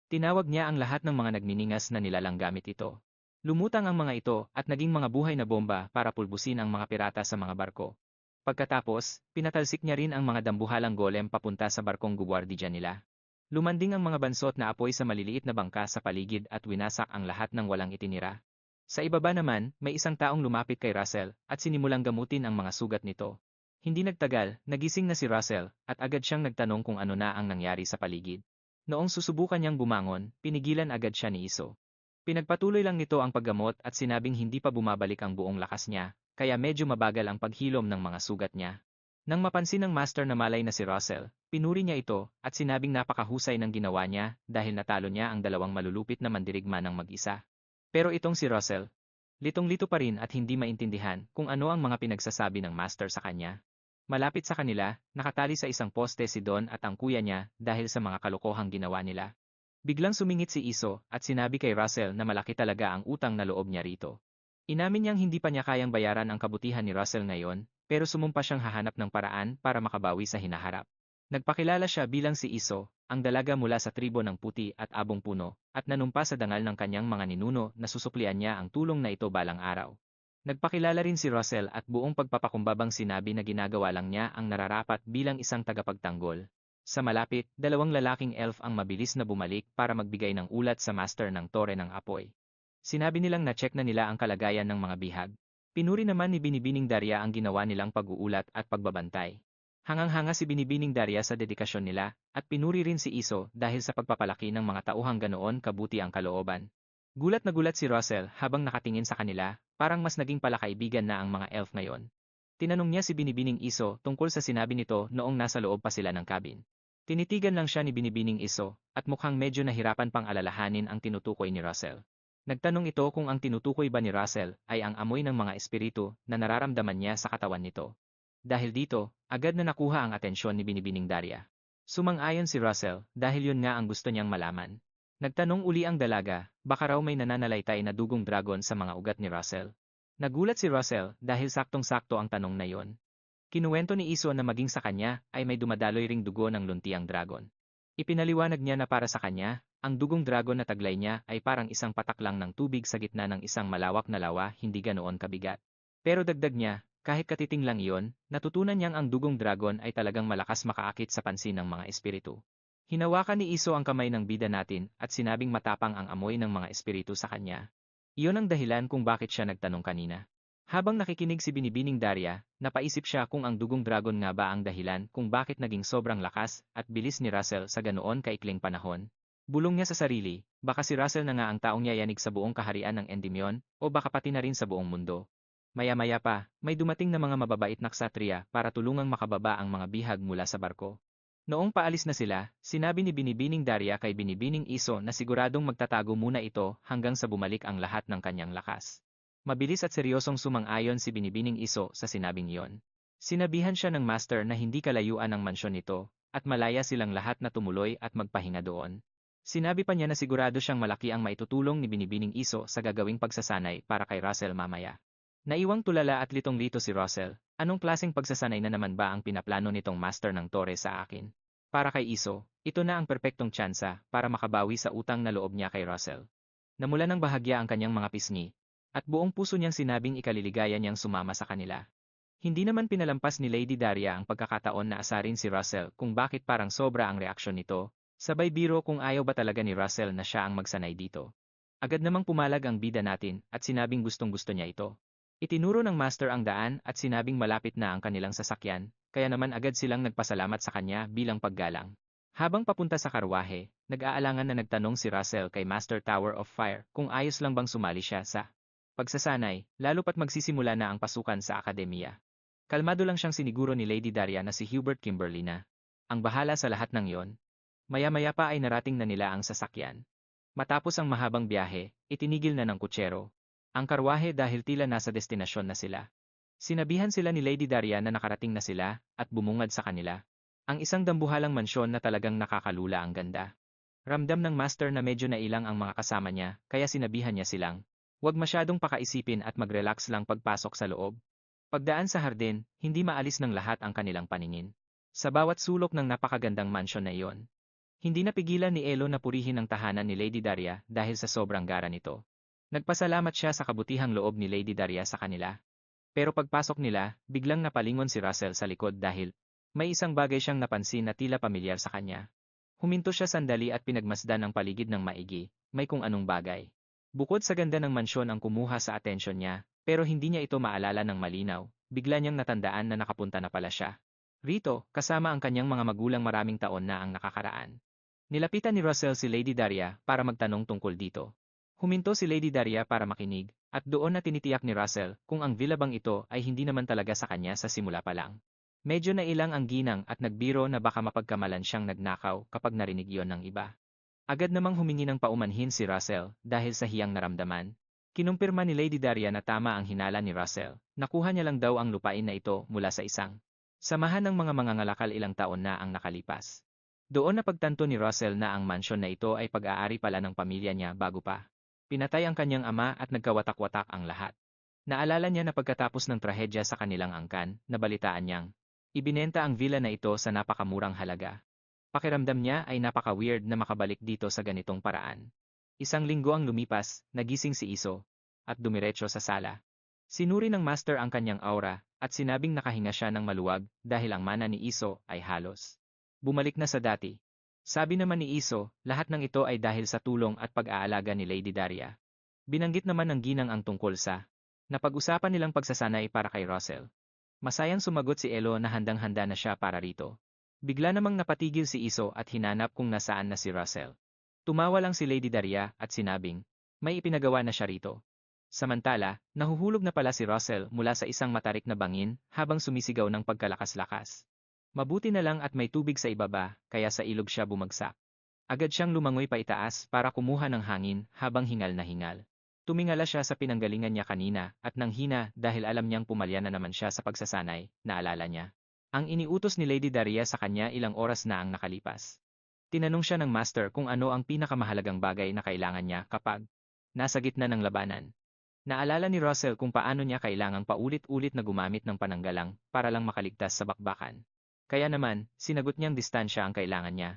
Tinawag niya ang lahat ng mga nagniningas na nilalang gamit ito. Lumutang ang mga ito at naging mga buhay na bomba para pulbusin ang mga pirata sa mga barko. Pagkatapos, pinatalsik niya rin ang mga dambuhalang golem papunta sa barkong guwardiya nila. Lumanding ang mga bansot na apoy sa maliliit na bangka sa paligid at winasak ang lahat ng walang itinira. Sa ibaba naman, may isang taong lumapit kay Russell at sinimulang gamutin ang mga sugat nito. Hindi nagtagal, nagising na si Russell at agad siyang nagtanong kung ano na ang nangyari sa paligid. Noong susubukan niyang bumangon, pinigilan agad siya ni Iso. Pinagpatuloy lang nito ang paggamot at sinabing hindi pa bumabalik ang buong lakas niya, kaya medyo mabagal ang paghilom ng mga sugat niya. Nang mapansin ng master na malay na si Russell, pinuri niya ito at sinabing napakahusay ng ginawa niya dahil natalo niya ang dalawang malulupit na mandirigma ng mag-isa. Pero itong si Russell, litong-lito pa rin at hindi maintindihan kung ano ang mga pinagsasabi ng master sa kanya. Malapit sa kanila, nakatali sa isang poste si Don at ang kuya niya dahil sa mga kalokohang ginawa nila. Biglang sumingit si Iso at sinabi kay Russell na malaki talaga ang utang na loob niya rito. Inamin niyang hindi pa niya kayang bayaran ang kabutihan ni Russell ngayon, pero sumumpa siyang hahanap ng paraan para makabawi sa hinaharap. Nagpakilala siya bilang si Iso, ang dalaga mula sa tribo ng puti at abong puno, at nanumpa sa dangal ng kanyang mga ninuno na susuklian niya ang tulong na ito balang araw. Nagpakilala rin si Russell at buong pagpapakumbabang sinabi na ginagawa lang niya ang nararapat bilang isang tagapagtanggol. Sa malapit, dalawang lalaking elf ang mabilis na bumalik para magbigay ng ulat sa master ng Tore ng Apoy. Sinabi nilang na-check na nila ang kalagayan ng mga bihag. Pinuri naman ni Binibining Darya ang ginawa nilang pag-uulat at pagbabantay. Hangang-hanga si Binibining Darya sa dedikasyon nila, at pinuri rin si Iso dahil sa pagpapalaki ng mga tauhang ganoon kabuti ang kalooban. Gulat na gulat si Russell habang nakatingin sa kanila, parang mas naging palakaibigan na ang mga elf ngayon. Tinanong niya si Binibining Iso tungkol sa sinabi nito noong nasa loob pa sila ng cabin. Tinitigan lang siya ni Binibining Iso, at mukhang medyo nahirapan pang alalahanin ang tinutukoy ni Russell. Nagtanong ito kung ang tinutukoy ba ni Russell ay ang amoy ng mga espiritu na nararamdaman niya sa katawan nito. Dahil dito, agad na nakuha ang atensyon ni Binibining Darya. Sumang-ayon si Russell dahil yun nga ang gusto niyang malaman. Nagtanong uli ang dalaga, baka raw may nananalaytay na dugong dragon sa mga ugat ni Russell. Nagulat si Russell dahil saktong-sakto ang tanong na yon. Kinuwento ni Iso na maging sa kanya ay may dumadaloy ring dugo ng luntiang dragon. Ipinaliwanag niya na para sa kanya, ang dugong dragon na taglay niya ay parang isang patak lang ng tubig sa gitna ng isang malawak na lawa, hindi ganoon kabigat. Pero dagdag niya, kahit katiting lang iyon, natutunan niyang ang dugong dragon ay talagang malakas makaakit sa pansin ng mga espiritu. Hinawakan ni Iso ang kamay ng bida natin at sinabing matapang ang amoy ng mga espiritu sa kanya. Iyon ang dahilan kung bakit siya nagtanong kanina. Habang nakikinig si Binibining Darya, napaisip siya kung ang dugong dragon nga ba ang dahilan kung bakit naging sobrang lakas at bilis ni Russell sa ganoon kaikling panahon. Bulong niya sa sarili, baka si Russell na nga ang taong yayanig sa buong kaharian ng Endymion, o baka pati na rin sa buong mundo. Maya-maya pa, may dumating na mga mababait na ksatria para tulungang makababa ang mga bihag mula sa barko. Noong paalis na sila, sinabi ni Binibining Darya kay Binibining Iso na siguradong magtatago muna ito hanggang sa bumalik ang lahat ng kanyang lakas. Mabilis at seryosong sumang-ayon si Binibining Iso sa sinabing iyon. Sinabihan siya ng master na hindi kalayuan ang mansyon nito, at malaya silang lahat na tumuloy at magpahinga doon. Sinabi pa niya na sigurado siyang malaki ang maitutulong ni Binibining Iso sa gagawing pagsasanay para kay Russell mamaya. Naiwang tulala at litong-lito si Russell, anong klaseng pagsasanay na naman ba ang pinaplano nitong master ng Tore sa akin? Para kay Iso, ito na ang perpektong tsansa para makabawi sa utang na loob niya kay Russell. Namula ng bahagya ang kanyang mga pisngi, at buong puso niyang sinabing ikaliligaya niyang sumama sa kanila. Hindi naman pinalampas ni Lady Darya ang pagkakataon na asarin si Russell kung bakit parang sobra ang reaksyon nito, sabay biro kung ayaw ba talaga ni Russell na siya ang magsanay dito. Agad namang pumalag ang bida natin at sinabing gustong-gusto niya ito. Itinuro ng master ang daan at sinabing malapit na ang kanilang sasakyan, kaya naman agad silang nagpasalamat sa kanya bilang paggalang. Habang papunta sa karwahe, nag-aalangan na nagtanong si Russell kay Master Tower of Fire kung ayos lang bang sumali siya sa pagsasanay, lalo pat magsisimula na ang pasukan sa akademiya. Kalmado lang siyang siniguro ni Lady Darya na si Hubert Kimberly na ang bahala sa lahat ng yon. Maya-maya pa ay narating na nila ang sasakyan. Matapos ang mahabang biyahe, itinigil na ng kutsero ang karwahe dahil tila nasa destinasyon na sila. Sinabihan sila ni Lady Darya na nakarating na sila at bumungad sa kanila. Ang isang dambuhalang mansyon na talagang nakakalula ang ganda. Ramdam ng master na medyo nailang ang mga kasama niya, kaya sinabihan niya silang huwag masyadong pakaisipin at mag-relax lang pagpasok sa loob. Pagdaan sa hardin, hindi maalis ng lahat ang kanilang paningin. Sa bawat sulok ng napakagandang mansyon na iyon. Hindi napigilan ni Elo na purihin ang tahanan ni Lady Darya dahil sa sobrang gara nito. Nagpasalamat siya sa kabutihang loob ni Lady Darya sa kanila. Pero pagpasok nila, biglang napalingon si Russell sa likod dahil may isang bagay siyang napansin na tila pamilyar sa kanya. Huminto siya sandali at pinagmasdan ang paligid ng maigi, may kung anong bagay. Bukod sa ganda ng mansyon ang kumuha sa atensyon niya, pero hindi niya ito maalala ng malinaw, bigla niyang natandaan na nakapunta na pala siya. Rito, kasama ang kanyang mga magulang maraming taon na ang nakakaraan. Nilapitan ni Russell si Lady Darya para magtanong tungkol dito. Huminto si Lady Darya para makinig, at doon na tinitiyak ni Russell kung ang villa bang ito ay hindi naman talaga sa kanya sa simula pa lang. Medyo nailang ang ginang at nagbiro na baka mapagkamalan siyang nagnakaw kapag narinig iyon ng iba. Agad namang humingi ng paumanhin si Russell dahil sa hiyang naramdaman. Kinumpirma ni Lady Darya na tama ang hinala ni Russell. Nakuha niya lang daw ang lupain na ito mula sa isang samahan ng mga mangangalakal ilang taon na ang nakalipas. Doon napagtanto ni Russell na ang mansyon na ito ay pag-aari pala ng pamilya niya bago pa pinatay ang kanyang ama at nagkawatak-watak ang lahat. Naalala niya na pagkatapos ng trahedya sa kanilang angkan, nabalitaan niyang ibinenta ang villa na ito sa napakamurang halaga. Pakiramdam niya ay napaka-weird na makabalik dito sa ganitong paraan. Isang linggo ang lumipas, nagising si Iso, at dumiretso sa sala. Sinuri ng master ang kanyang aura, at sinabing nakahinga siya ng maluwag dahil ang mana ni Iso ay halos bumalik na sa dati. Sabi naman ni Iso, lahat ng ito ay dahil sa tulong at pag-aalaga ni Lady Daria. Binanggit naman ng ginang ang tungkol sa napag-usapan nilang pagsasanay para kay Russell. Masayang sumagot si Elo na handang-handa na siya para rito. Bigla namang napatigil si Iso at hinanap kung nasaan na si Russell. Tumawa lang si Lady Daria at sinabing, may ipinagawa na siya rito. Samantala, nahuhulog na pala si Russell mula sa isang matarik na bangin habang sumisigaw ng pagkalakas-lakas. Mabuti na lang at may tubig sa ibaba, kaya sa ilog siya bumagsak. Agad siyang lumangoy paitaas para kumuha ng hangin habang hingal na hingal. Tumingala siya sa pinanggalingan niya kanina at nanghina dahil alam niyang pumalya na naman siya sa pagsasanay, naalala niya. Ang iniutos ni Lady Daria sa kanya ilang oras na ang nakalipas. Tinanong siya ng master kung ano ang pinakamahalagang bagay na kailangan niya kapag nasa gitna ng labanan. Naalala ni Russell kung paano niya kailangang paulit-ulit na gumamit ng pananggalang para lang makaligtas sa bakbakan. Kaya naman, sinagot niyang distansya ang kailangan niya.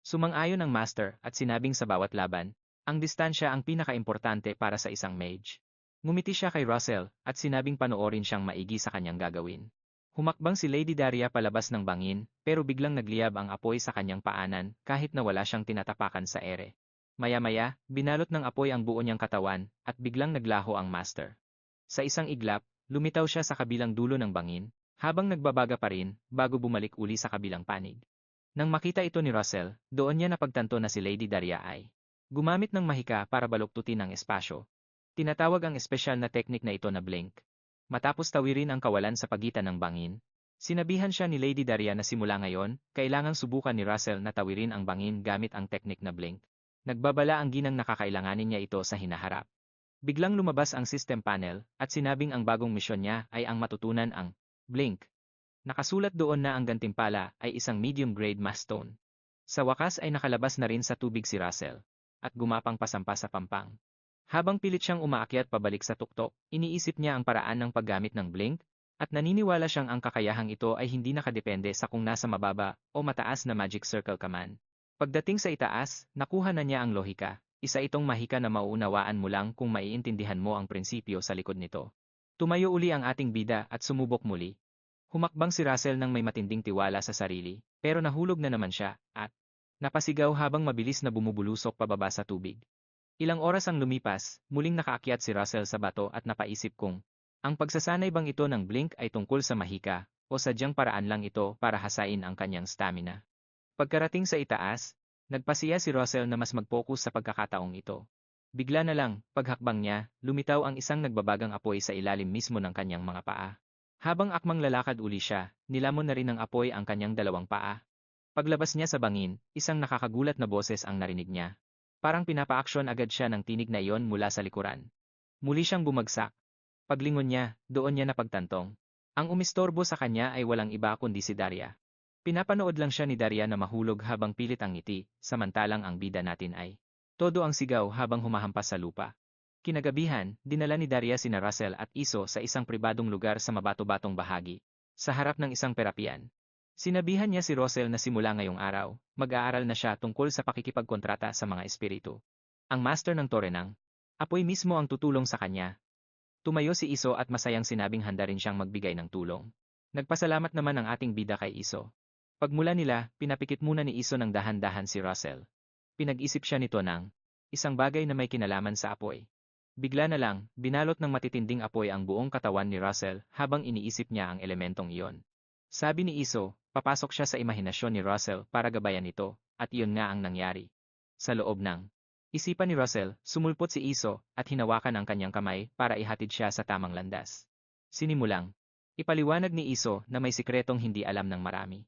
Sumang-ayon ang master at sinabing sa bawat laban, ang distansya ang pinaka-importante para sa isang mage. Ngumiti siya kay Russell at sinabing panoorin siyang maigi sa kanyang gagawin. Humakbang si Lady Daria palabas ng bangin, pero biglang nagliyab ang apoy sa kanyang paanan kahit na wala siyang tinatapakan sa ere. Maya-maya, binalot ng apoy ang buo niyang katawan at biglang naglaho ang master. Sa isang iglap, lumitaw siya sa kabilang dulo ng bangin, habang nagbabaga pa rin bago bumalik uli sa kabilang panig. Nang makita ito ni Russell, doon niya napagtanto na si Lady Daria ay gumamit ng mahika para baluktutin ang espasyo. Tinatawag ang espesyal na teknik na ito na blink. Matapos tawirin ang kawalan sa pagitan ng bangin, sinabihan siya ni Lady Daria na simula ngayon, kailangang subukan ni Russell na tawirin ang bangin gamit ang teknik na blink. Nagbabala ang ginang nakakailanganin niya ito sa hinaharap. Biglang lumabas ang system panel at sinabing ang bagong misyon niya ay ang matutunan ang blink. Nakasulat doon na ang gantimpala ay isang medium-grade mass stone. Sa wakas ay nakalabas na rin sa tubig si Russell at gumapang pasampa sa pampang. Habang pilit siyang umaakyat pabalik sa tuktok, iniisip niya ang paraan ng paggamit ng blink at naniniwala siyang ang kakayahang ito ay hindi nakadepende sa kung nasa mababa o mataas na magic circle ka man. Pagdating sa itaas, nakuha na niya ang lohika. Isa itong mahika na mauunawaan mo lang kung maiintindihan mo ang prinsipyo sa likod nito. Tumayo uli ang ating bida at sumubok muli. Humakbang si Russell nang may matinding tiwala sa sarili, pero nahulog na naman siya, at napasigaw habang mabilis na bumubulusok pababa sa tubig. Ilang oras ang lumipas, muling nakaakyat si Russell sa bato at napaisip kung ang pagsasanay bang ito ng blink ay tungkol sa mahika, o sadyang paraan lang ito para hasain ang kanyang stamina. Pagkarating sa itaas, nagpasiya si Russell na mas mag-focus sa pagkakataong ito. Bigla na lang, paghakbang niya, lumitaw ang isang nagbabagang apoy sa ilalim mismo ng kanyang mga paa. Habang akmang lalakad uli siya, nilamon na rin ng apoy ang kanyang dalawang paa. Paglabas niya sa bangin, isang nakakagulat na boses ang narinig niya. Parang pinapaaksyon agad siya ng tinig na iyon mula sa likuran. Muli siyang bumagsak. Paglingon niya, doon niya napagtantong. Ang umistorbo sa kanya ay walang iba kundi si Daria. Pinapanood lang siya ni Daria na mahulog habang pilit ang ngiti, samantalang ang bida natin ay todo ang sigaw habang humahampas sa lupa. Kinagabihan, dinala ni Daria sina Russell at Iso sa isang pribadong lugar sa mabato-batong bahagi, sa harap ng isang perapian. Sinabihan niya si Russell na simula ngayong araw, mag-aaral na siya tungkol sa pakikipagkontrata sa mga espiritu. Ang master ng Torenang, apoy mismo ang tutulong sa kanya. Tumayo si Iso at masayang sinabing handa rin siyang magbigay ng tulong. Nagpasalamat naman ang ating bida kay Iso. Pagmula nila, pinapikit muna ni Iso ng dahan-dahan si Russell. Pinag-isip siya nito ng isang bagay na may kinalaman sa apoy. Bigla na lang, binalot ng matitinding apoy ang buong katawan ni Russell habang iniisip niya ang elementong iyon. Sabi ni Iso, papasok siya sa imahinasyon ni Russell para gabayan ito, at iyon nga ang nangyari. Sa loob ng isipan ni Russell, sumulpot si Iso at hinawakan ang kanyang kamay para ihatid siya sa tamang landas. Sinimulang ipaliwanag ni Iso na may sikretong hindi alam ng marami.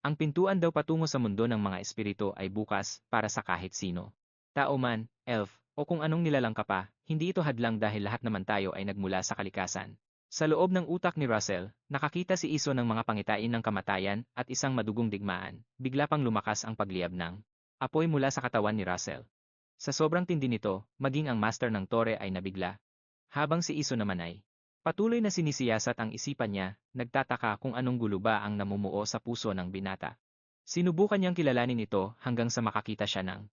Ang pintuan daw patungo sa mundo ng mga espiritu ay bukas para sa kahit sino. Tao man, elf, o kung anong nilalang ka pa, hindi ito hadlang dahil lahat naman tayo ay nagmula sa kalikasan. Sa loob ng utak ni Russell, nakakita si Iso ng mga pangitain ng kamatayan at isang madugong digmaan, bigla pang lumakas ang pagliyab ng apoy mula sa katawan ni Russell. Sa sobrang tindi nito, maging ang master ng tore ay nabigla. Habang si Iso naman ay patuloy na sinisiyasat ang isipan niya, nagtataka kung anong gulo ba ang namumuo sa puso ng binata. Sinubukan niyang kilalanin ito hanggang sa makakita siya ng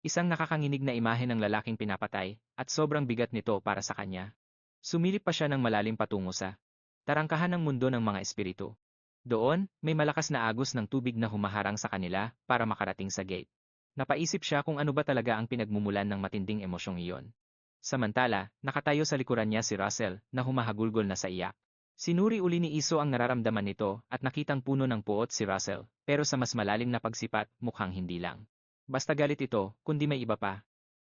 isang nakakanginig na imahe ng lalaking pinapatay at sobrang bigat nito para sa kanya. Sumilip pa siya ng malalim patungo sa tarangkahan ng mundo ng mga espiritu. Doon, may malakas na agos ng tubig na humaharang sa kanila para makarating sa gate. Napaisip siya kung ano ba talaga ang pinagmumulan ng matinding emosyong iyon. Samantala, nakatayo sa likuran niya si Russell na humahagulgol na sa iyak. Sinuri uli ni Iso ang nararamdaman nito at nakitang puno ng puot si Russell, pero sa mas malalim na pagsipat, mukhang hindi lang. Basta galit ito, kundi may iba pa.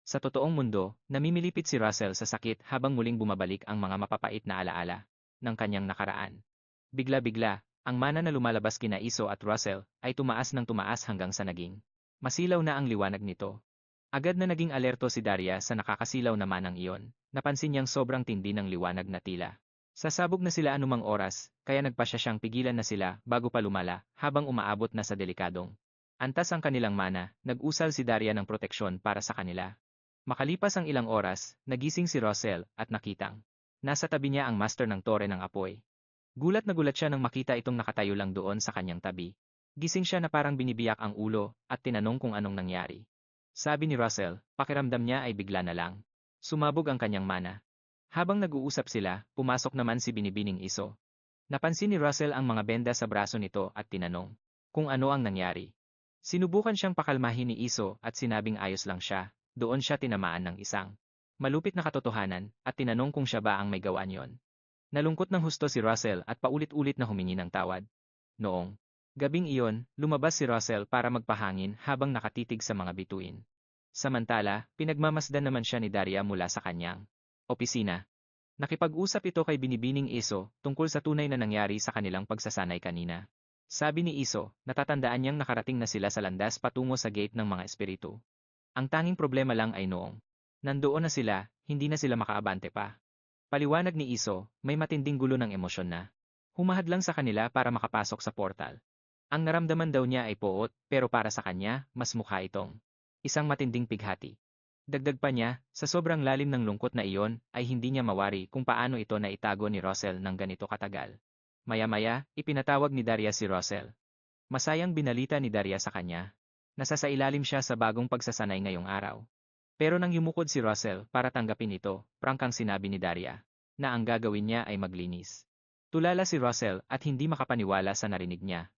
Sa totoong mundo, namimilipit si Russell sa sakit habang muling bumabalik ang mga mapapait na alaala ng kanyang nakaraan. Bigla-bigla, ang mana na lumalabas kina Iso at Russell ay tumaas ng tumaas hanggang sa naging masilaw na ang liwanag nito. Agad na naging alerto si Daria sa nakakasilaw na manang iyon. Napansin niyang sobrang tindi ng liwanag na tila sasabog na sila anumang oras, kaya nagpasya siyang pigilan na sila bago pa lumala habang umaabot na sa delikadong antas ang kanilang mana. Nag-usal si Daria ng proteksyon para sa kanila. Makalipas ang ilang oras, nagising si Russell at nakitang nasa tabi niya ang master ng tore ng apoy. Gulat na gulat siya nang makita itong nakatayo lang doon sa kanyang tabi. Gising siya na parang binibiyak ang ulo at tinanong kung anong nangyari. Sabi ni Russell, pakiramdam niya ay bigla na lang sumabog ang kanyang mana. Habang nag-uusap sila, pumasok naman si Binibining Iso. Napansin ni Russell ang mga benda sa braso nito at tinanong kung ano ang nangyari. Sinubukan siyang pakalmahin ni Iso at sinabing ayos lang siya. Doon siya tinamaan ng isang malupit na katotohanan at tinanong kung siya ba ang may gawa niyon. Nalungkot ng husto si Russell at paulit-ulit na humingi ng tawad. Noong gabing iyon, lumabas si Russell para magpahangin habang nakatitig sa mga bituin. Samantala, pinagmamasdan naman siya ni Daria mula sa kanyang opisina. Nakipag-usap ito kay Binibining Iso tungkol sa tunay na nangyari sa kanilang pagsasanay kanina. Sabi ni Iso, natatandaan niyang nakarating na sila sa landas patungo sa gate ng mga espiritu. Ang tanging problema lang ay noong nandoon na sila, hindi na sila makaabante pa. Paliwanag ni Iso, may matinding gulo ng emosyon na humahad lang sa kanila para makapasok sa portal. Ang naramdaman daw niya ay poot, pero para sa kanya, mas mukha itong isang matinding pighati. Dagdag pa niya, sa sobrang lalim ng lungkot na iyon, ay hindi niya mawari kung paano ito naitago ni Russell ng ganito katagal. Maya-maya, ipinatawag ni Daria si Russell. Masayang binalita ni Daria sa kanya. Nasasailalim siya sa bagong pagsasanay ngayong araw. Pero nang yumukod si Russell para tanggapin ito, prangkang sinabi ni Daria na ang gagawin niya ay maglinis. Tulala si Russell at hindi makapaniwala sa narinig niya.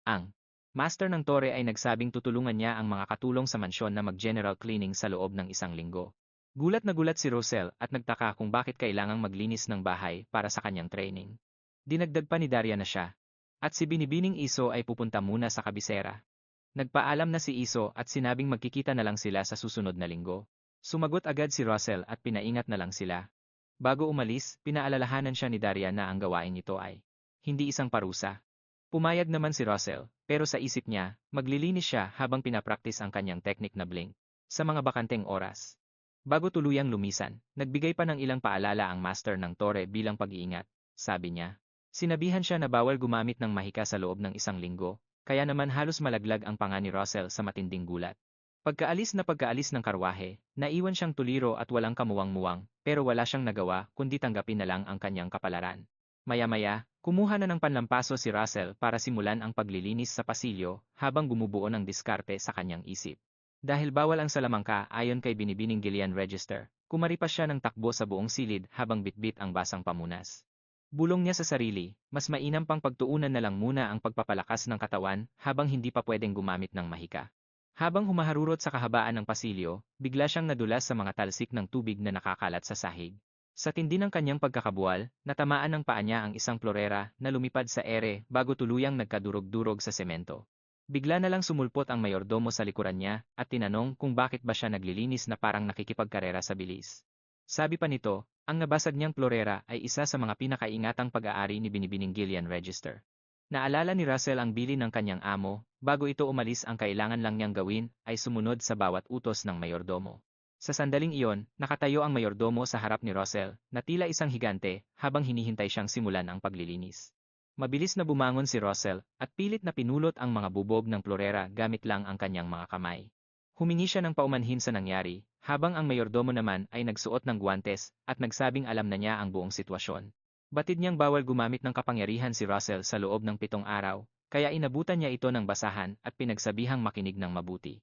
Ang master ng tore ay nagsabing tutulungan niya ang mga katulong sa mansyon na mag-general cleaning sa loob ng 1 linggo. Gulat na gulat si Russell at nagtaka kung bakit kailangang maglinis ng bahay para sa kanyang training. Dinagdag pa ni Daria na siya. At si Binibining Iso ay pupunta muna sa kabisera. Nagpaalam na si Iso at sinabing magkikita na lang sila sa susunod na linggo. Sumagot agad si Russell at pinaingat na lang sila. Bago umalis, pinaalalahanan siya ni Daria na ang gawain nito ay hindi isang parusa. Pumayag naman si Russell, pero sa isip niya, maglilinis siya habang pinapraktis ang kanyang teknik na blink sa mga bakanteng oras. Bago tuluyang lumisan, nagbigay pa ng ilang paalala ang master ng tore bilang pag-iingat. Sabi niya, sinabihan siya na bawal gumamit ng mahika sa loob ng 1 linggo, kaya naman halos malaglag ang panga ni Russell sa matinding gulat. Pagkaalis ng karwahe, naiwan siyang tuliro at walang kamuwang-muwang, pero wala siyang nagawa kundi tanggapin na lang ang kanyang kapalaran. Maya-maya, kumuha na ng panlampaso si Russell para simulan ang paglilinis sa pasilyo habang bumubuo ng diskarte sa kanyang isip. Dahil bawal ang salamangka ayon kay Binibining Gillian Register, kumaripas siya ng takbo sa buong silid habang bitbit ang basang pamunas. Bulong niya sa sarili, mas mainam pang pagtuunan na lang muna ang pagpapalakas ng katawan habang hindi pa pwedeng gumamit ng mahika. Habang humaharurot sa kahabaan ng pasilyo, bigla siyang nadulas sa mga talsik ng tubig na nakakalat sa sahig. Sa tindi ng kanyang pagkakabuwal, natamaan ng paa niya ang isang florera na lumipad sa ere bago tuluyang nagkadurog-durog sa semento. Bigla na lang sumulpot ang mayordomo sa likuran niya at tinanong kung bakit ba siya naglilinis na parang nakikipagkarera sa bilis. Sabi pa nito, ang nabasag niyang florera ay isa sa mga pinakaingatang pag-aari ni Binibining Gillian Register. Naalala ni Russell ang bilin ng kanyang amo, bago ito umalis ang kailangan lang niyang gawin ay sumunod sa bawat utos ng mayordomo. Sa sandaling iyon, nakatayo ang mayordomo sa harap ni Russell, na tila isang higante, habang hinihintay siyang simulan ang paglilinis. Mabilis na bumangon si Russell, at pilit na pinulot ang mga bubog ng florera gamit lang ang kanyang mga kamay. Humingi siya ng paumanhin sa nangyari, habang ang mayordomo naman ay nagsuot ng guwantes, at nagsabing alam na niya ang buong sitwasyon. Batid niyang bawal gumamit ng kapangyarihan si Russell sa loob ng 7 araw, kaya inabutan niya ito ng basahan at pinagsabihang makinig ng mabuti.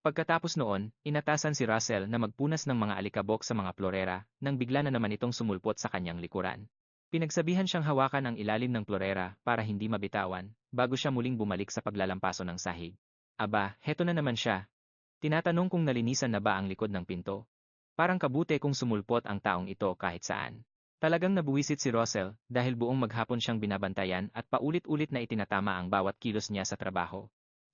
Pagkatapos noon, inatasan si Russell na magpunas ng mga alikabok sa mga florera, nang bigla na naman itong sumulpot sa kanyang likuran. Pinagsabihan siyang hawakan ang ilalim ng florera para hindi mabitawan, bago siya muling bumalik sa paglalampaso ng sahig. Aba, heto na naman siya. Tinatanong kung nalinisan na ba ang likod ng pinto. Parang kabute kung sumulpot ang taong ito kahit saan. Talagang nabuwisit si Russell dahil buong maghapon siyang binabantayan at paulit-ulit na itinatama ang bawat kilos niya sa trabaho.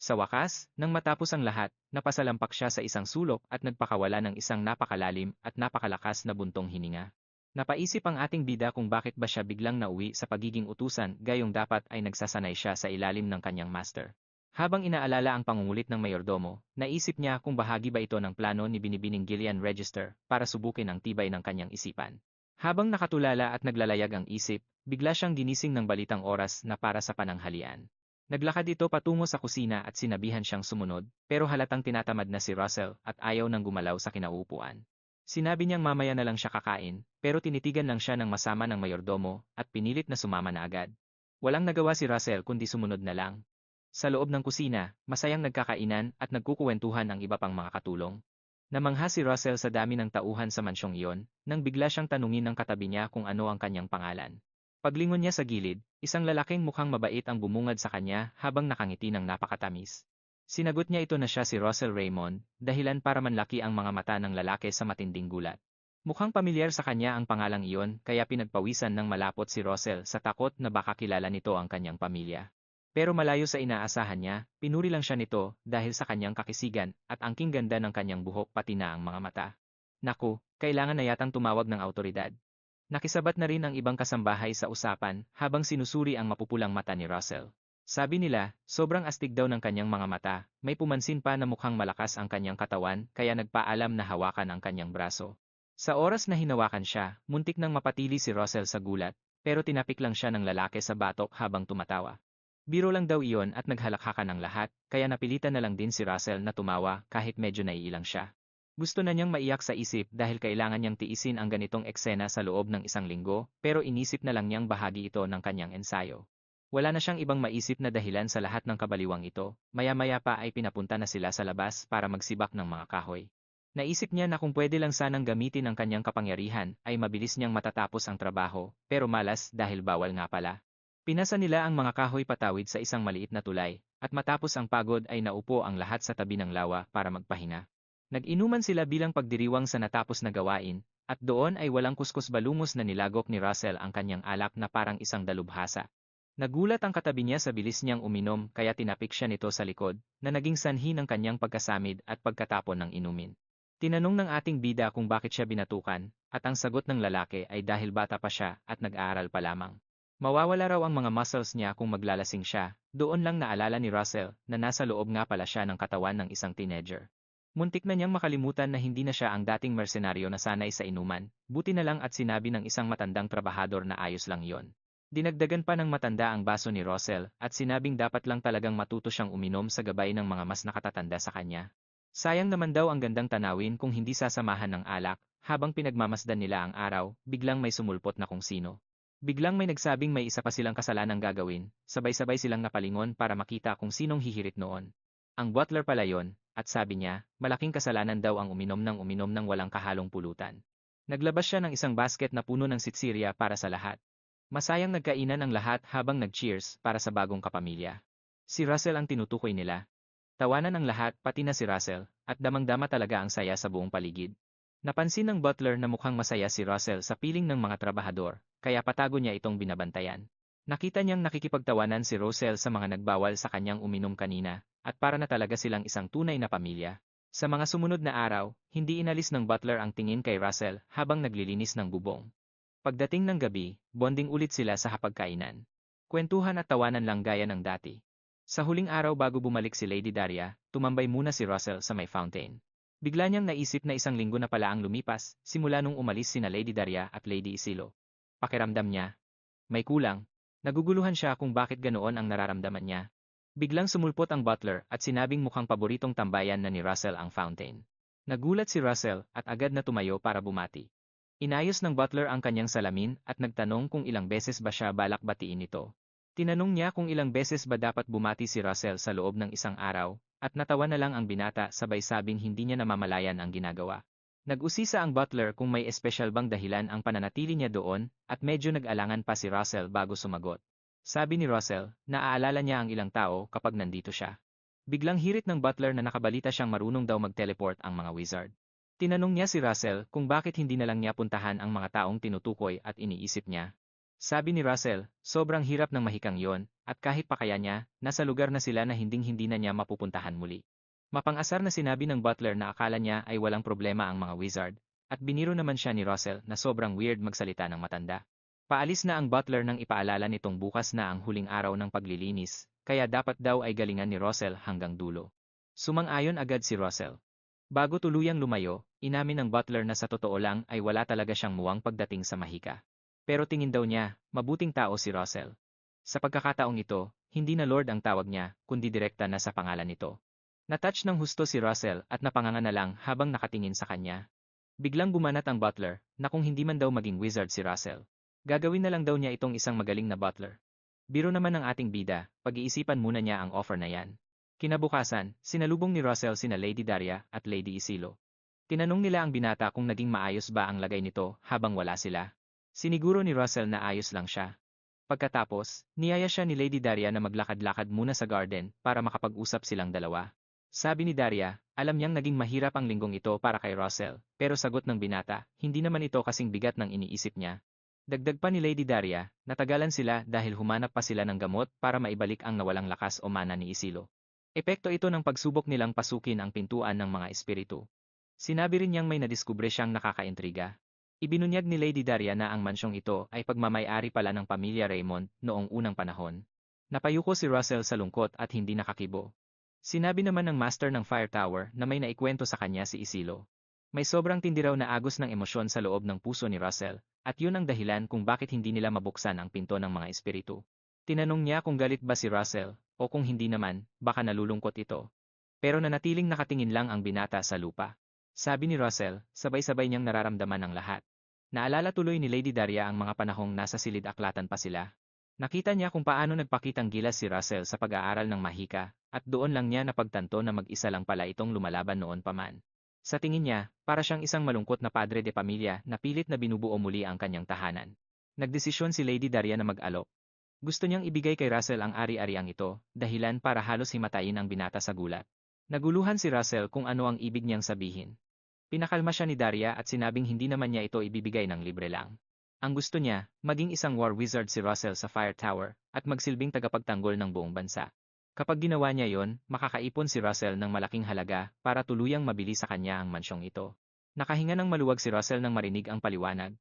Sa wakas, nang matapos ang lahat, napasalampak siya sa isang sulok at nagpakawala ng isang napakalalim at napakalakas na buntong hininga. Napaisip ang ating bida kung bakit ba siya biglang nauwi sa pagiging utusan gayong dapat ay nagsasanay siya sa ilalim ng kanyang master. Habang inaalala ang pangungulit ng mayordomo, naisip niya kung bahagi ba ito ng plano ni Binibining Gillian Register para subukin ang tibay ng kanyang isipan. Habang nakatulala at naglalayag ang isip, bigla siyang ginising ng balitang oras na para sa pananghalian. Naglakad ito patungo sa kusina at sinabihan siyang sumunod, pero halatang tinatamad na si Russell at ayaw nang gumalaw sa kinauupuan. Sinabi niyang mamaya na lang siya kakain, pero tinitigan lang siya ng masama ng mayordomo at pinilit na sumama na agad. Walang nagawa si Russell kundi sumunod na lang. Sa loob ng kusina, masayang nagkakainan at nagkukuwentuhan ang iba pang mga katulong. Namangha si Russell sa dami ng tauhan sa mansyong iyon, nang bigla siyang tanungin ng katabi niya kung ano ang kanyang pangalan. Paglingon niya sa gilid, isang lalaking mukhang mabait ang bumungad sa kanya habang nakangiti ng napakatamis. Sinagot niya ito na siya si Russell Raymond, dahilan para manlaki ang mga mata ng lalaki sa matinding gulat. Mukhang pamilyar sa kanya ang pangalang iyon kaya pinagpawisan ng malapot si Russell sa takot na baka kilala nito ang kanyang pamilya. Pero malayo sa inaasahan niya, pinuri lang siya nito dahil sa kanyang kakisigan at angking ganda ng kanyang buhok pati na ang mga mata. Naku, kailangan na yatang tumawag ng awtoridad. Nakisabat na rin ang ibang kasambahay sa usapan habang sinusuri ang mapupulang mata ni Russell. Sabi nila, sobrang astig daw ng kanyang mga mata, may pumansin pa na mukhang malakas ang kanyang katawan kaya nagpaalam na hawakan ang kanyang braso. Sa oras na hinawakan siya, muntik nang mapatili si Russell sa gulat, pero tinapik lang siya ng lalaki sa batok habang tumatawa. Biro lang daw iyon at naghalakhakan ang lahat, kaya napilitan na lang din si Russell na tumawa kahit medyo naiilang siya. Gusto na niyang maiyak sa isip dahil kailangan niyang tiisin ang ganitong eksena sa loob ng isang linggo, pero inisip na lang niyang bahagi ito ng kanyang ensayo. Wala na siyang ibang maisip na dahilan sa lahat ng kabaliwang ito, maya-maya pa ay pinapunta na sila sa labas para magsibak ng mga kahoy. Naisip niya na kung pwede lang sanang gamitin ang kanyang kapangyarihan ay mabilis niyang matatapos ang trabaho, pero malas dahil bawal nga pala. Pinasa nila ang mga kahoy patawid sa isang maliit na tulay, at matapos ang pagod ay naupo ang lahat sa tabi ng lawa para magpahinga. Nag-inuman sila bilang pagdiriwang sa natapos na gawain, at doon ay walang kuskus balungos na nilagok ni Russell ang kanyang alak na parang isang dalubhasa. Nagulat ang katabi niya sa bilis niyang uminom kaya tinapik siya nito sa likod, na naging sanhi ng kanyang pagkasamid at pagkatapon ng inumin. Tinanong ng ating bida kung bakit siya binatukan, at ang sagot ng lalaki ay dahil bata pa siya at nag-aaral pa lamang. Mawawala raw ang mga muscles niya kung maglalasing siya, doon lang naalala ni Russell na nasa loob nga pala siya ng katawan ng isang teenager. Muntik na niyang makalimutan na hindi na siya ang dating mersenaryo na sanay sa inuman, buti na lang at sinabi ng isang matandang trabahador na ayos lang yon. Dinagdagan pa ng matanda ang baso ni Russell at sinabing dapat lang talagang matuto siyang uminom sa gabay ng mga mas nakatatanda sa kanya. Sayang naman daw ang gandang tanawin kung hindi sasamahan ng alak, habang pinagmamasdan nila ang araw, biglang may sumulpot na kung sino. Biglang may nagsabing may isa pa silang kasalanang gagawin, sabay-sabay silang napalingon para makita kung sinong hihirit noon. Ang butler pala yon, at sabi niya, malaking kasalanan daw ang uminom ng walang kahalong pulutan. Naglabas siya ng isang basket na puno ng sitsirya para sa lahat. Masayang nagkainan ang lahat habang nag-cheers para sa bagong kapamilya. Si Russell ang tinutukoy nila. Tawanan ang lahat pati na si Russell, at damang-dama talaga ang saya sa buong paligid. Napansin ng butler na mukhang masaya si Russell sa piling ng mga trabahador, kaya patago niya itong binabantayan. Nakita niyang nakikipagtawanan si Russell sa mga nagbawal sa kanyang uminom kanina, at para na talaga silang isang tunay na pamilya. Sa mga sumunod na araw, hindi inalis ng butler ang tingin kay Russell habang naglilinis ng bubong. Pagdating ng gabi, bonding ulit sila sa hapagkainan. Kwentuhan at tawanan lang gaya ng dati. Sa huling araw bago bumalik si Lady Daria, tumambay muna si Russell sa may fountain. Bigla niyang naisip na isang linggo na pala ang lumipas, simula nung umalis sina Lady Daria at Lady Isilo. Pakiramdam niya, may kulang. Naguguluhan siya kung bakit ganoon ang nararamdaman niya. Biglang sumulpot ang butler at sinabing mukhang paboritong tambayan na ni Russell ang fountain. Nagulat si Russell at agad na tumayo para bumati. Inayos ng butler ang kanyang salamin at nagtanong kung ilang beses ba siya balak batiin ito. Tinanong niya kung ilang beses ba dapat bumati si Russell sa loob ng isang araw, at natawa na lang ang binata sabay sabing hindi niya namamalayan ang ginagawa. Nag-usisa ang butler kung may espesyal bang dahilan ang pananatili niya doon, at medyo nag-alangan pa si Russell bago sumagot. Sabi ni Russell, naaalala niya ang ilang tao kapag nandito siya. Biglang hirit ng butler na nakabalita siyang marunong daw mag-teleport ang mga wizard. Tinanong niya si Russell kung bakit hindi na lang niya puntahan ang mga taong tinutukoy at iniisip niya. Sabi ni Russell, sobrang hirap ng mahikang yon, at kahit pa kaya niya, nasa lugar na sila na hinding-hindi na niya mapupuntahan muli. Mapang-asar na sinabi ng butler na akala niya ay walang problema ang mga wizard, at biniro naman siya ni Russell na sobrang weird magsalita ng matanda. Paalis na ang butler nang ipaalala nitong bukas na ang huling araw ng paglilinis, kaya dapat daw ay galingan ni Russell hanggang dulo. Sumang-ayon agad si Russell. Bago tuluyang lumayo, inamin ng butler na sa totoo lang ay wala talaga siyang muwang pagdating sa mahika. Pero tingin daw niya, mabuting tao si Russell. Sa pagkakataong ito, hindi na Lord ang tawag niya, kundi direkta na sa pangalan nito. Natouch ng husto si Russell at napanganga na lang habang nakatingin sa kanya. Biglang bumanat ang butler, na kung hindi man daw maging wizard si Russell. Gagawin na lang daw niya itong isang magaling na butler. Biro naman ng ating bida, pag-iisipan muna niya ang offer na yan. Kinabukasan, sinalubong ni Russell sina Lady Daria at Lady Isilo. Tinanong nila ang binata kung naging maayos ba ang lagay nito habang wala sila. Siniguro ni Russell na ayos lang siya. Pagkatapos, niyaya siya ni Lady Daria na maglakad-lakad muna sa garden para makapag-usap silang dalawa. Sabi ni Daria, alam niyang naging mahirap ang linggong ito para kay Russell, pero sagot ng binata, hindi naman ito kasing bigat ng iniisip niya. Dagdag pa ni Lady Daria, natagalan sila dahil humanap pa sila ng gamot para maibalik ang nawalang lakas o mana ni Isilo. Epekto ito ng pagsubok nilang pasukin ang pintuan ng mga espiritu. Sinabi rin niyang may nadiskubre siyang nakakaintriga. Ibinunyag ni Lady Daria na ang mansyong ito ay pagmamay-ari pala ng pamilya Raymond noong unang panahon. Napayuko si Russell sa lungkot at hindi nakakibo. Sinabi naman ng master ng Fire Tower na may naikwento sa kanya si Isilo. May sobrang tindi raw na agos ng emosyon sa loob ng puso ni Russell, at yun ang dahilan kung bakit hindi nila mabuksan ang pinto ng mga espiritu. Tinanong niya kung galit ba si Russell, o kung hindi naman, baka nalulungkot ito. Pero nanatiling nakatingin lang ang binata sa lupa. Sabi ni Russell, sabay-sabay niyang nararamdaman ang lahat. Naalala tuloy ni Lady Daria ang mga panahong nasa silid-aklatan pa sila. Nakita niya kung paano nagpakitang gilas si Russell sa pag-aaral ng mahika, at doon lang niya napagtanto na mag-isa lang pala itong lumalaban noon pa man. Sa tingin niya, para siyang isang malungkot na padre de pamilya na pilit na binubuo muli ang kanyang tahanan. Nagdesisyon si Lady Daria na mag-alok. Gusto niyang ibigay kay Russell ang ari-ariang ito, dahilan para halos himatayin ang binata sa gulat. Naguluhan si Russell kung ano ang ibig niyang sabihin. Pinakalma siya ni Daria at sinabing hindi naman niya ito ibibigay ng libre lang. Ang gusto niya, maging isang war wizard si Russell sa Fire Tower, at magsilbing tagapagtanggol ng buong bansa. Kapag ginawa niya yon, makakaipon si Russell ng malaking halaga para tuluyang mabili sa kanya ang mansyong ito. Nakahinga ng maluwag si Russell nang marinig ang paliwanag.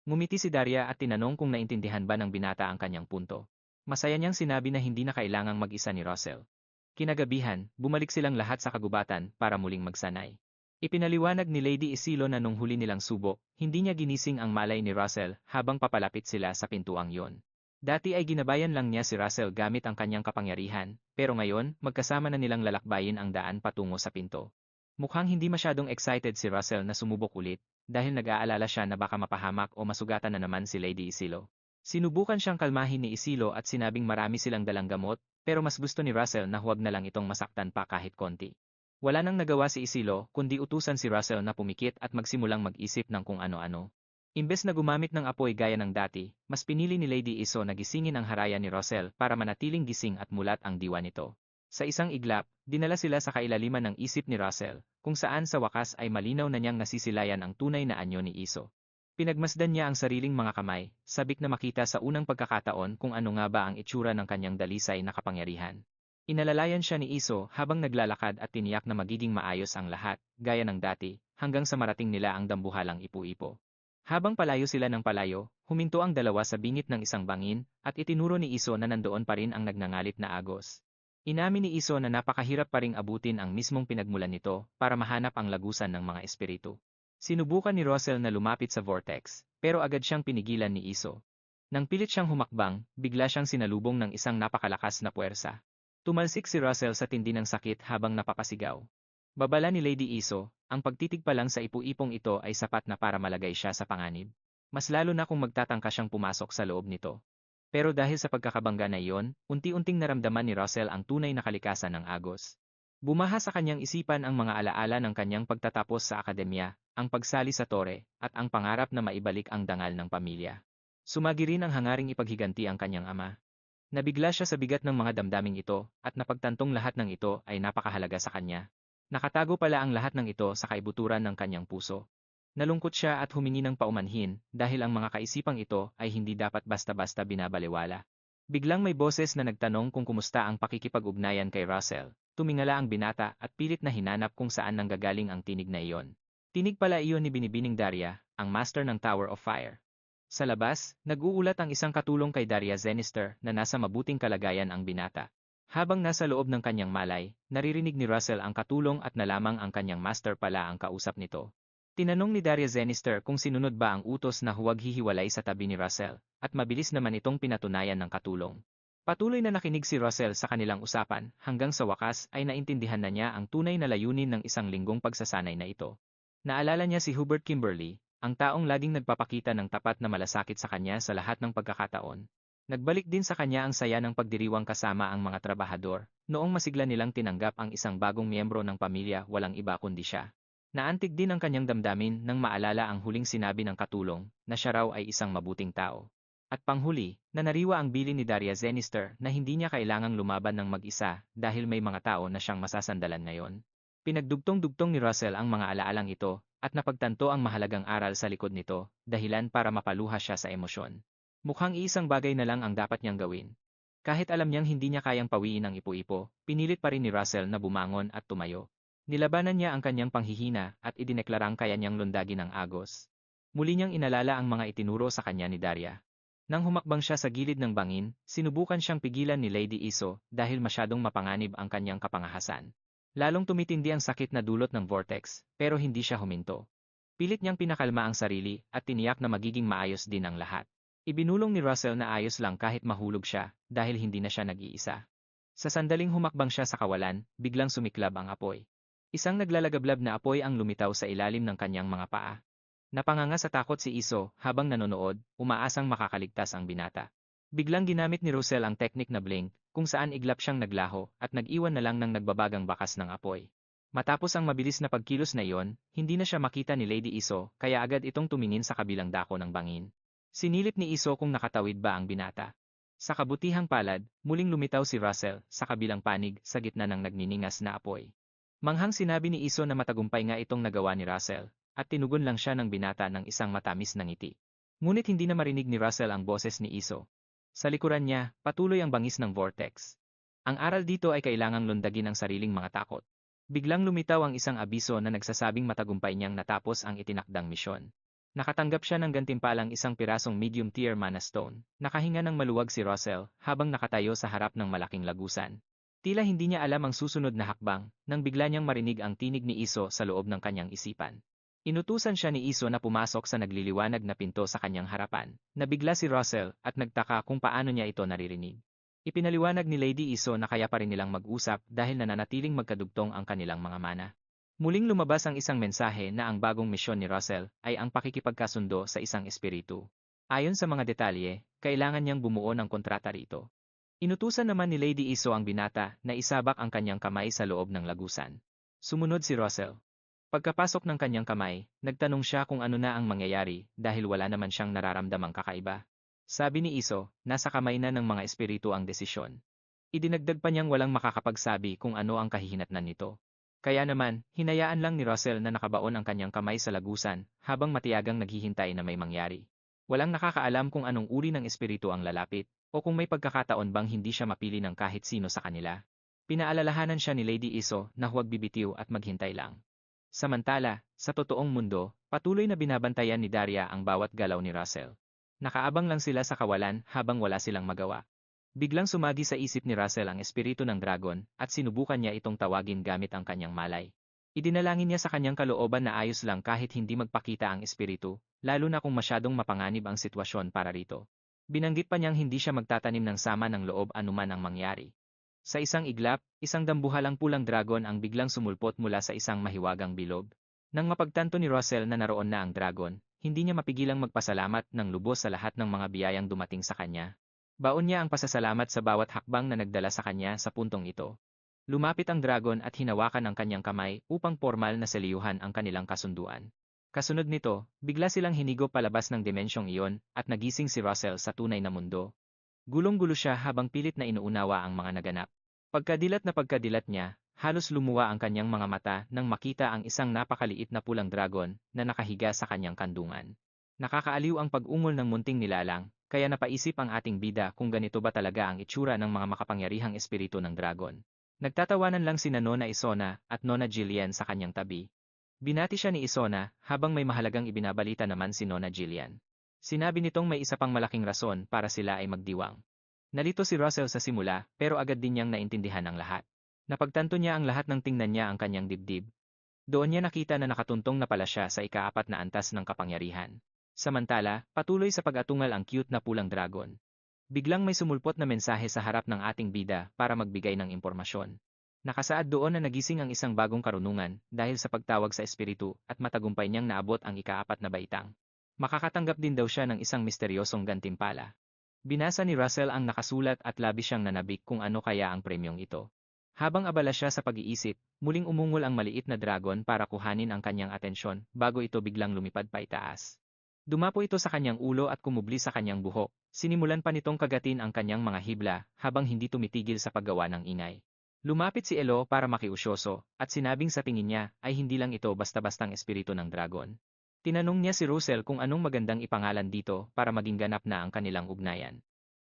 Ngumiti si Daria at tinanong kung naintindihan ba ng binata ang kanyang punto. Masaya niyang sinabi na hindi na kailangang mag-isa ni Russell. Kinagabihan, bumalik silang lahat sa kagubatan para muling magsanay. Ipinaliwanag ni Lady Isilo na nung huli nilang subok, hindi niya ginising ang malay ni Russell habang papalapit sila sa pintuang yon. Dati ay ginabayan lang niya si Russell gamit ang kanyang kapangyarihan, pero ngayon, magkasama na nilang lalakbayin ang daan patungo sa pinto. Mukhang hindi masyadong excited si Russell na sumubok ulit, dahil nag-aalala siya na baka mapahamak o masugatan na naman si Lady Isilo. Sinubukan siyang kalmahin ni Isilo at sinabing marami silang dalang gamot, pero mas gusto ni Russell na huwag na lang itong masaktan pa kahit konti. Wala nang nagawa si Isilo, kundi utusan si Russell na pumikit at magsimulang mag-isip ng kung ano-ano. Imbes na gumamit ng apoy gaya ng dati, mas pinili ni Lady Iso na gisingin ang haraya ni Russell para manatiling gising at mulat ang diwa nito. Sa isang iglap, dinala sila sa kailaliman ng isip ni Russell, kung saan sa wakas ay malinaw na niyang nasisilayan ang tunay na anyo ni Iso. Pinagmasdan niya ang sariling mga kamay, sabik na makita sa unang pagkakataon kung ano nga ba ang itsura ng kanyang dalisay na kapangyarihan. Inalalayan siya ni Iso habang naglalakad at tiniyak na magiging maayos ang lahat, gaya ng dati, hanggang sa marating nila ang dambuhalang ipu-ipo. Habang palayo sila ng palayo, huminto ang dalawa sa bingit ng isang bangin, at itinuro ni Iso na nandoon pa rin ang nagngangalit na agos. Inamin ni Iso na napakahirap pa ring abutin ang mismong pinagmulan nito para mahanap ang lagusan ng mga espiritu. Sinubukan ni Russell na lumapit sa vortex, pero agad siyang pinigilan ni Iso. Nang pilit siyang humakbang, bigla siyang sinalubong ng isang napakalakas na puwersa. Tumalsik si Russell sa tindi ng sakit habang napapasigaw. Babala ni Lady Iso, ang pagtitig pa lang sa ipu-ipong ito ay sapat na para malagay siya sa panganib. Mas lalo na kung magtatangka siyang pumasok sa loob nito. Pero dahil sa pagkakabangga na iyon, unti-unting naramdaman ni Russell ang tunay na kalikasan ng Agos. Bumaha sa kanyang isipan ang mga alaala ng kanyang pagtatapos sa akademya, ang pagsali sa tore, at ang pangarap na maibalik ang dangal ng pamilya. Sumagi rin ang hangaring ipaghiganti ang kanyang ama. Nabigla siya sa bigat ng mga damdaming ito, at napagtantong lahat ng ito ay napakahalaga sa kanya. Nakatago pala ang lahat ng ito sa kaibuturan ng kanyang puso. Nalungkot siya at humingi ng paumanhin dahil ang mga kaisipang ito ay hindi dapat basta-basta binabaliwala. Biglang may boses na nagtanong kung kumusta ang pakikipag-ugnayan kay Russell. Tumingala ang binata at pilit na hinanap kung saan nanggagaling ang tinig na iyon. Tinig pala iyon ni Binibining Daria, ang master ng Tower of Fire. Sa labas, nag-uulat ang isang katulong kay Daria Zenister na nasa mabuting kalagayan ang binata. Habang nasa loob ng kanyang malay, naririnig ni Russell ang katulong at nalamang ang kanyang master pala ang kausap nito. Tinanong ni Daria Zenister kung sinunod ba ang utos na huwag hihiwalay sa tabi ni Russell, at mabilis naman itong pinatunayan ng katulong. Patuloy na nakinig si Russell sa kanilang usapan, hanggang sa wakas ay naintindihan na niya ang tunay na layunin ng isang linggong pagsasanay na ito. Naalala niya si Hubert Kimberly, ang taong laging nagpapakita ng tapat na malasakit sa kanya sa lahat ng pagkakataon. Nagbalik din sa kanya ang saya ng pagdiriwang kasama ang mga trabahador, noong masigla nilang tinanggap ang isang bagong miyembro ng pamilya walang iba kundi siya. Naantig din ang kanyang damdamin nang maalala ang huling sinabi ng katulong, na siya raw ay isang mabuting tao. At panghuli, nanariwa ang bilin ni Daria Zenister na hindi niya kailangang lumaban ng mag-isa dahil may mga tao na siyang masasandalan ngayon. Pinagdugtong-dugtong ni Russell ang mga alaalang ito, at napagtanto ang mahalagang aral sa likod nito, dahilan para mapaluha siya sa emosyon. Mukhang iisang bagay na lang ang dapat niyang gawin. Kahit alam niyang hindi niya kayang pawiin ang ipo-ipo, pinilit pa rin ni Russell na bumangon at tumayo. Nilabanan niya ang kanyang panghihina at idineklarang kaya niyang lundagin ang Agos. Muli niyang inalala ang mga itinuro sa kanya ni Daria. Nang humakbang siya sa gilid ng bangin, sinubukan siyang pigilan ni Lady Iso dahil masyadong mapanganib ang kanyang kapangahasan. Lalong tumitindi ang sakit na dulot ng vortex, pero hindi siya huminto. Pilit niyang pinakalma ang sarili at tiniyak na magiging maayos din ang lahat. Ibinulong ni Russell na ayos lang kahit mahulog siya dahil hindi na siya nag-iisa. Sa sandaling humakbang siya sa kawalan, biglang sumiklab ang apoy. Isang naglalagablab na apoy ang lumitaw sa ilalim ng kanyang mga paa. Napanganga sa takot si Iso habang nanonood, umaasang makakaligtas ang binata. Biglang ginamit ni Russell ang teknik na blink, kung saan iglap siyang naglaho at nag-iwan na lang ng nagbabagang bakas ng apoy. Matapos ang mabilis na pagkilos na iyon, hindi na siya makita ni Lady Iso kaya agad itong tumingin sa kabilang dako ng bangin. Sinilip ni Iso kung nakatawid ba ang binata. Sa kabutihang palad, muling lumitaw si Russell sa kabilang panig sa gitna ng nagniningas na apoy. Manghang sinabi ni Iso na matagumpay nga itong nagawa ni Russell, at tinugon lang siya ng binata ng isang matamis na ngiti. Ngunit hindi na marinig ni Russell ang boses ni Iso. Sa likuran niya, patuloy ang bangis ng vortex. Ang aral dito ay kailangang lundagin ang sariling mga takot. Biglang lumitaw ang isang abiso na nagsasabing matagumpay niyang natapos ang itinakdang misyon. Nakatanggap siya ng gantimpalang isang pirasong medium-tier mana stone. Nakahinga ng maluwag si Russell habang nakatayo sa harap ng malaking lagusan. Tila hindi niya alam ang susunod na hakbang, nang bigla niyang marinig ang tinig ni Iso sa loob ng kanyang isipan. Inutusan siya ni Iso na pumasok sa nagliliwanag na pinto sa kanyang harapan. Nabigla si Russell at nagtaka kung paano niya ito naririnig. Ipinaliwanag ni Lady Iso na kaya pa rin nilang mag-usap dahil nananatiling magkadugtong ang kanilang mga mana. Muling lumabas ang isang mensahe na ang bagong misyon ni Russell ay ang pakikipagkasundo sa isang espiritu. Ayon sa mga detalye, kailangan niyang bumuo ng kontrata rito. Inutusan naman ni Lady Iso ang binata na isabak ang kanyang kamay sa loob ng lagusan. Sumunod si Russell. Pagkapasok ng kanyang kamay, nagtanong siya kung ano na ang mangyayari dahil wala naman siyang nararamdamang kakaiba. Sabi ni Iso, nasa kamay na ng mga espiritu ang desisyon. Idinagdag pa niyang walang makakapagsabi kung ano ang kahihinatnan nito. Kaya naman, hinayaan lang ni Russell na nakabaon ang kanyang kamay sa lagusan habang matiyagang naghihintay na may mangyari. Walang nakakaalam kung anong uri ng espiritu ang lalapit o kung may pagkakataon bang hindi siya mapili ng kahit sino sa kanila. Pinaalalahanan siya ni Lady Iso na huwag bibitiw at maghintay lang. Samantala, sa totoong mundo, patuloy na binabantayan ni Daria ang bawat galaw ni Russell. Nakaabang lang sila sa kawalan habang wala silang magawa. Biglang sumagi sa isip ni Russell ang espiritu ng dragon at sinubukan niya itong tawagin gamit ang kanyang malay. Idinalangin niya sa kanyang kalooban na ayos lang kahit hindi magpakita ang espiritu, lalo na kung masyadong mapanganib ang sitwasyon para rito. Binanggit pa niyang hindi siya magtatanim ng sama ng loob anuman ang mangyari. Sa isang iglap, isang dambuhalang pulang dragon ang biglang sumulpot mula sa isang mahiwagang bilog. Nang mapagtanto ni Russell na naroon na ang dragon, hindi niya mapigilang magpasalamat ng lubos sa lahat ng mga biyayang dumating sa kanya. Baon niya ang pasasalamat sa bawat hakbang na nagdala sa kanya sa puntong ito. Lumapit ang dragon at hinawakan ang kanyang kamay upang formal na seliyuhan ang kanilang kasunduan. Kasunod nito, bigla silang hinigo palabas ng dimensyong iyon at nagising si Russell sa tunay na mundo. Gulong-gulo siya habang pilit na inuunawa ang mga naganap. Pagkadilat niya, halos lumuwa ang kanyang mga mata nang makita ang isang napakaliit na pulang dragon na nakahiga sa kanyang kandungan. Nakakaaliw ang pag-ungol ng munting nilalang, kaya napaisip ang ating bida kung ganito ba talaga ang itsura ng mga makapangyarihang espiritu ng dragon. Nagtatawanan lang sina Nona Isona at Nona Jillian sa kanyang tabi. Binati siya ni Isona habang may mahalagang ibinabalita naman si Nona Jillian. Sinabi nitong may isa pang malaking rason para sila ay magdiwang. Nalito si Russell sa simula pero agad din niyang naintindihan ang lahat. Napagtanto niya ang lahat ng tingnan niya ang kanyang dibdib. Doon niya nakita na nakatuntong na pala siya sa ika-4 na antas ng kapangyarihan. Samantala, patuloy sa pag-atungal ang cute na pulang dragon. Biglang may sumulpot na mensahe sa harap ng ating bida para magbigay ng impormasyon. Nakasaad doon na nagising ang isang bagong karunungan dahil sa pagtawag sa espiritu at matagumpay niyang naabot ang ika-4 na baitang. Makakatanggap din daw siya ng isang misteryosong gantimpala. Binasa ni Russell ang nakasulat at labis siyang nanabik kung ano kaya ang premyong ito. Habang abala siya sa pag-iisip, muling umungol ang maliit na dragon para kuhanin ang kanyang atensyon bago ito biglang lumipad pa itaas. Dumapo ito sa kanyang ulo at kumubli sa kanyang buhok. Sinimulan pa nitong kagatin ang kanyang mga hibla habang hindi tumitigil sa paggawa ng ingay. Lumapit si Elo para makiusyoso at sinabing sa tingin niya ay hindi lang ito basta-bastang espiritu ng dragon. Tinanong niya si Russell kung anong magandang ipangalan dito para maging ganap na ang kanilang ugnayan.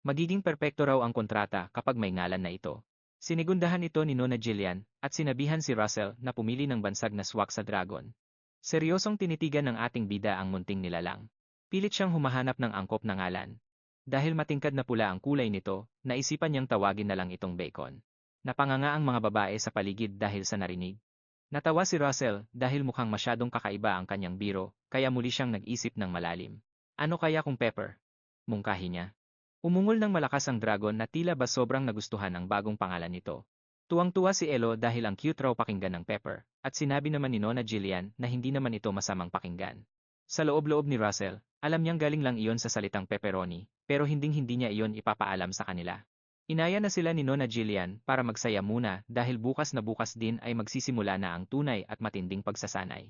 Magiging perpekto raw ang kontrata kapag may ngalan na ito. Sinigundahan ito ni Nona Jillian at sinabihan si Russell na pumili ng bansag na swak sa dragon. Seryosong tinitigan ng ating bida ang munting nilalang. Pilit siyang humahanap ng angkop na ngalan. Dahil matingkad na pula ang kulay nito, naisipan niyang tawagin na lang itong Bacon. Napanganga ang mga babae sa paligid dahil sa narinig. Natawa si Russell dahil mukhang masyadong kakaiba ang kanyang biro, kaya muli siyang nag-isip ng malalim. Ano kaya kung Pepper? Mungkahi niya. Umungol ng malakas ang dragon na tila ba sobrang nagustuhan ang bagong pangalan nito. Tuwang-tuwa si Elo dahil ang cute raw pakinggan ng Pepper, at sinabi naman ni Nona Jillian na hindi naman ito masamang pakinggan. Sa loob-loob ni Russell, alam niyang galing lang iyon sa salitang pepperoni, pero hinding-hindi niya iyon ipapaalam sa kanila. Inaya na sila ni Nona Jillian para magsaya muna dahil bukas na bukas din ay magsisimula na ang tunay at matinding pagsasanay.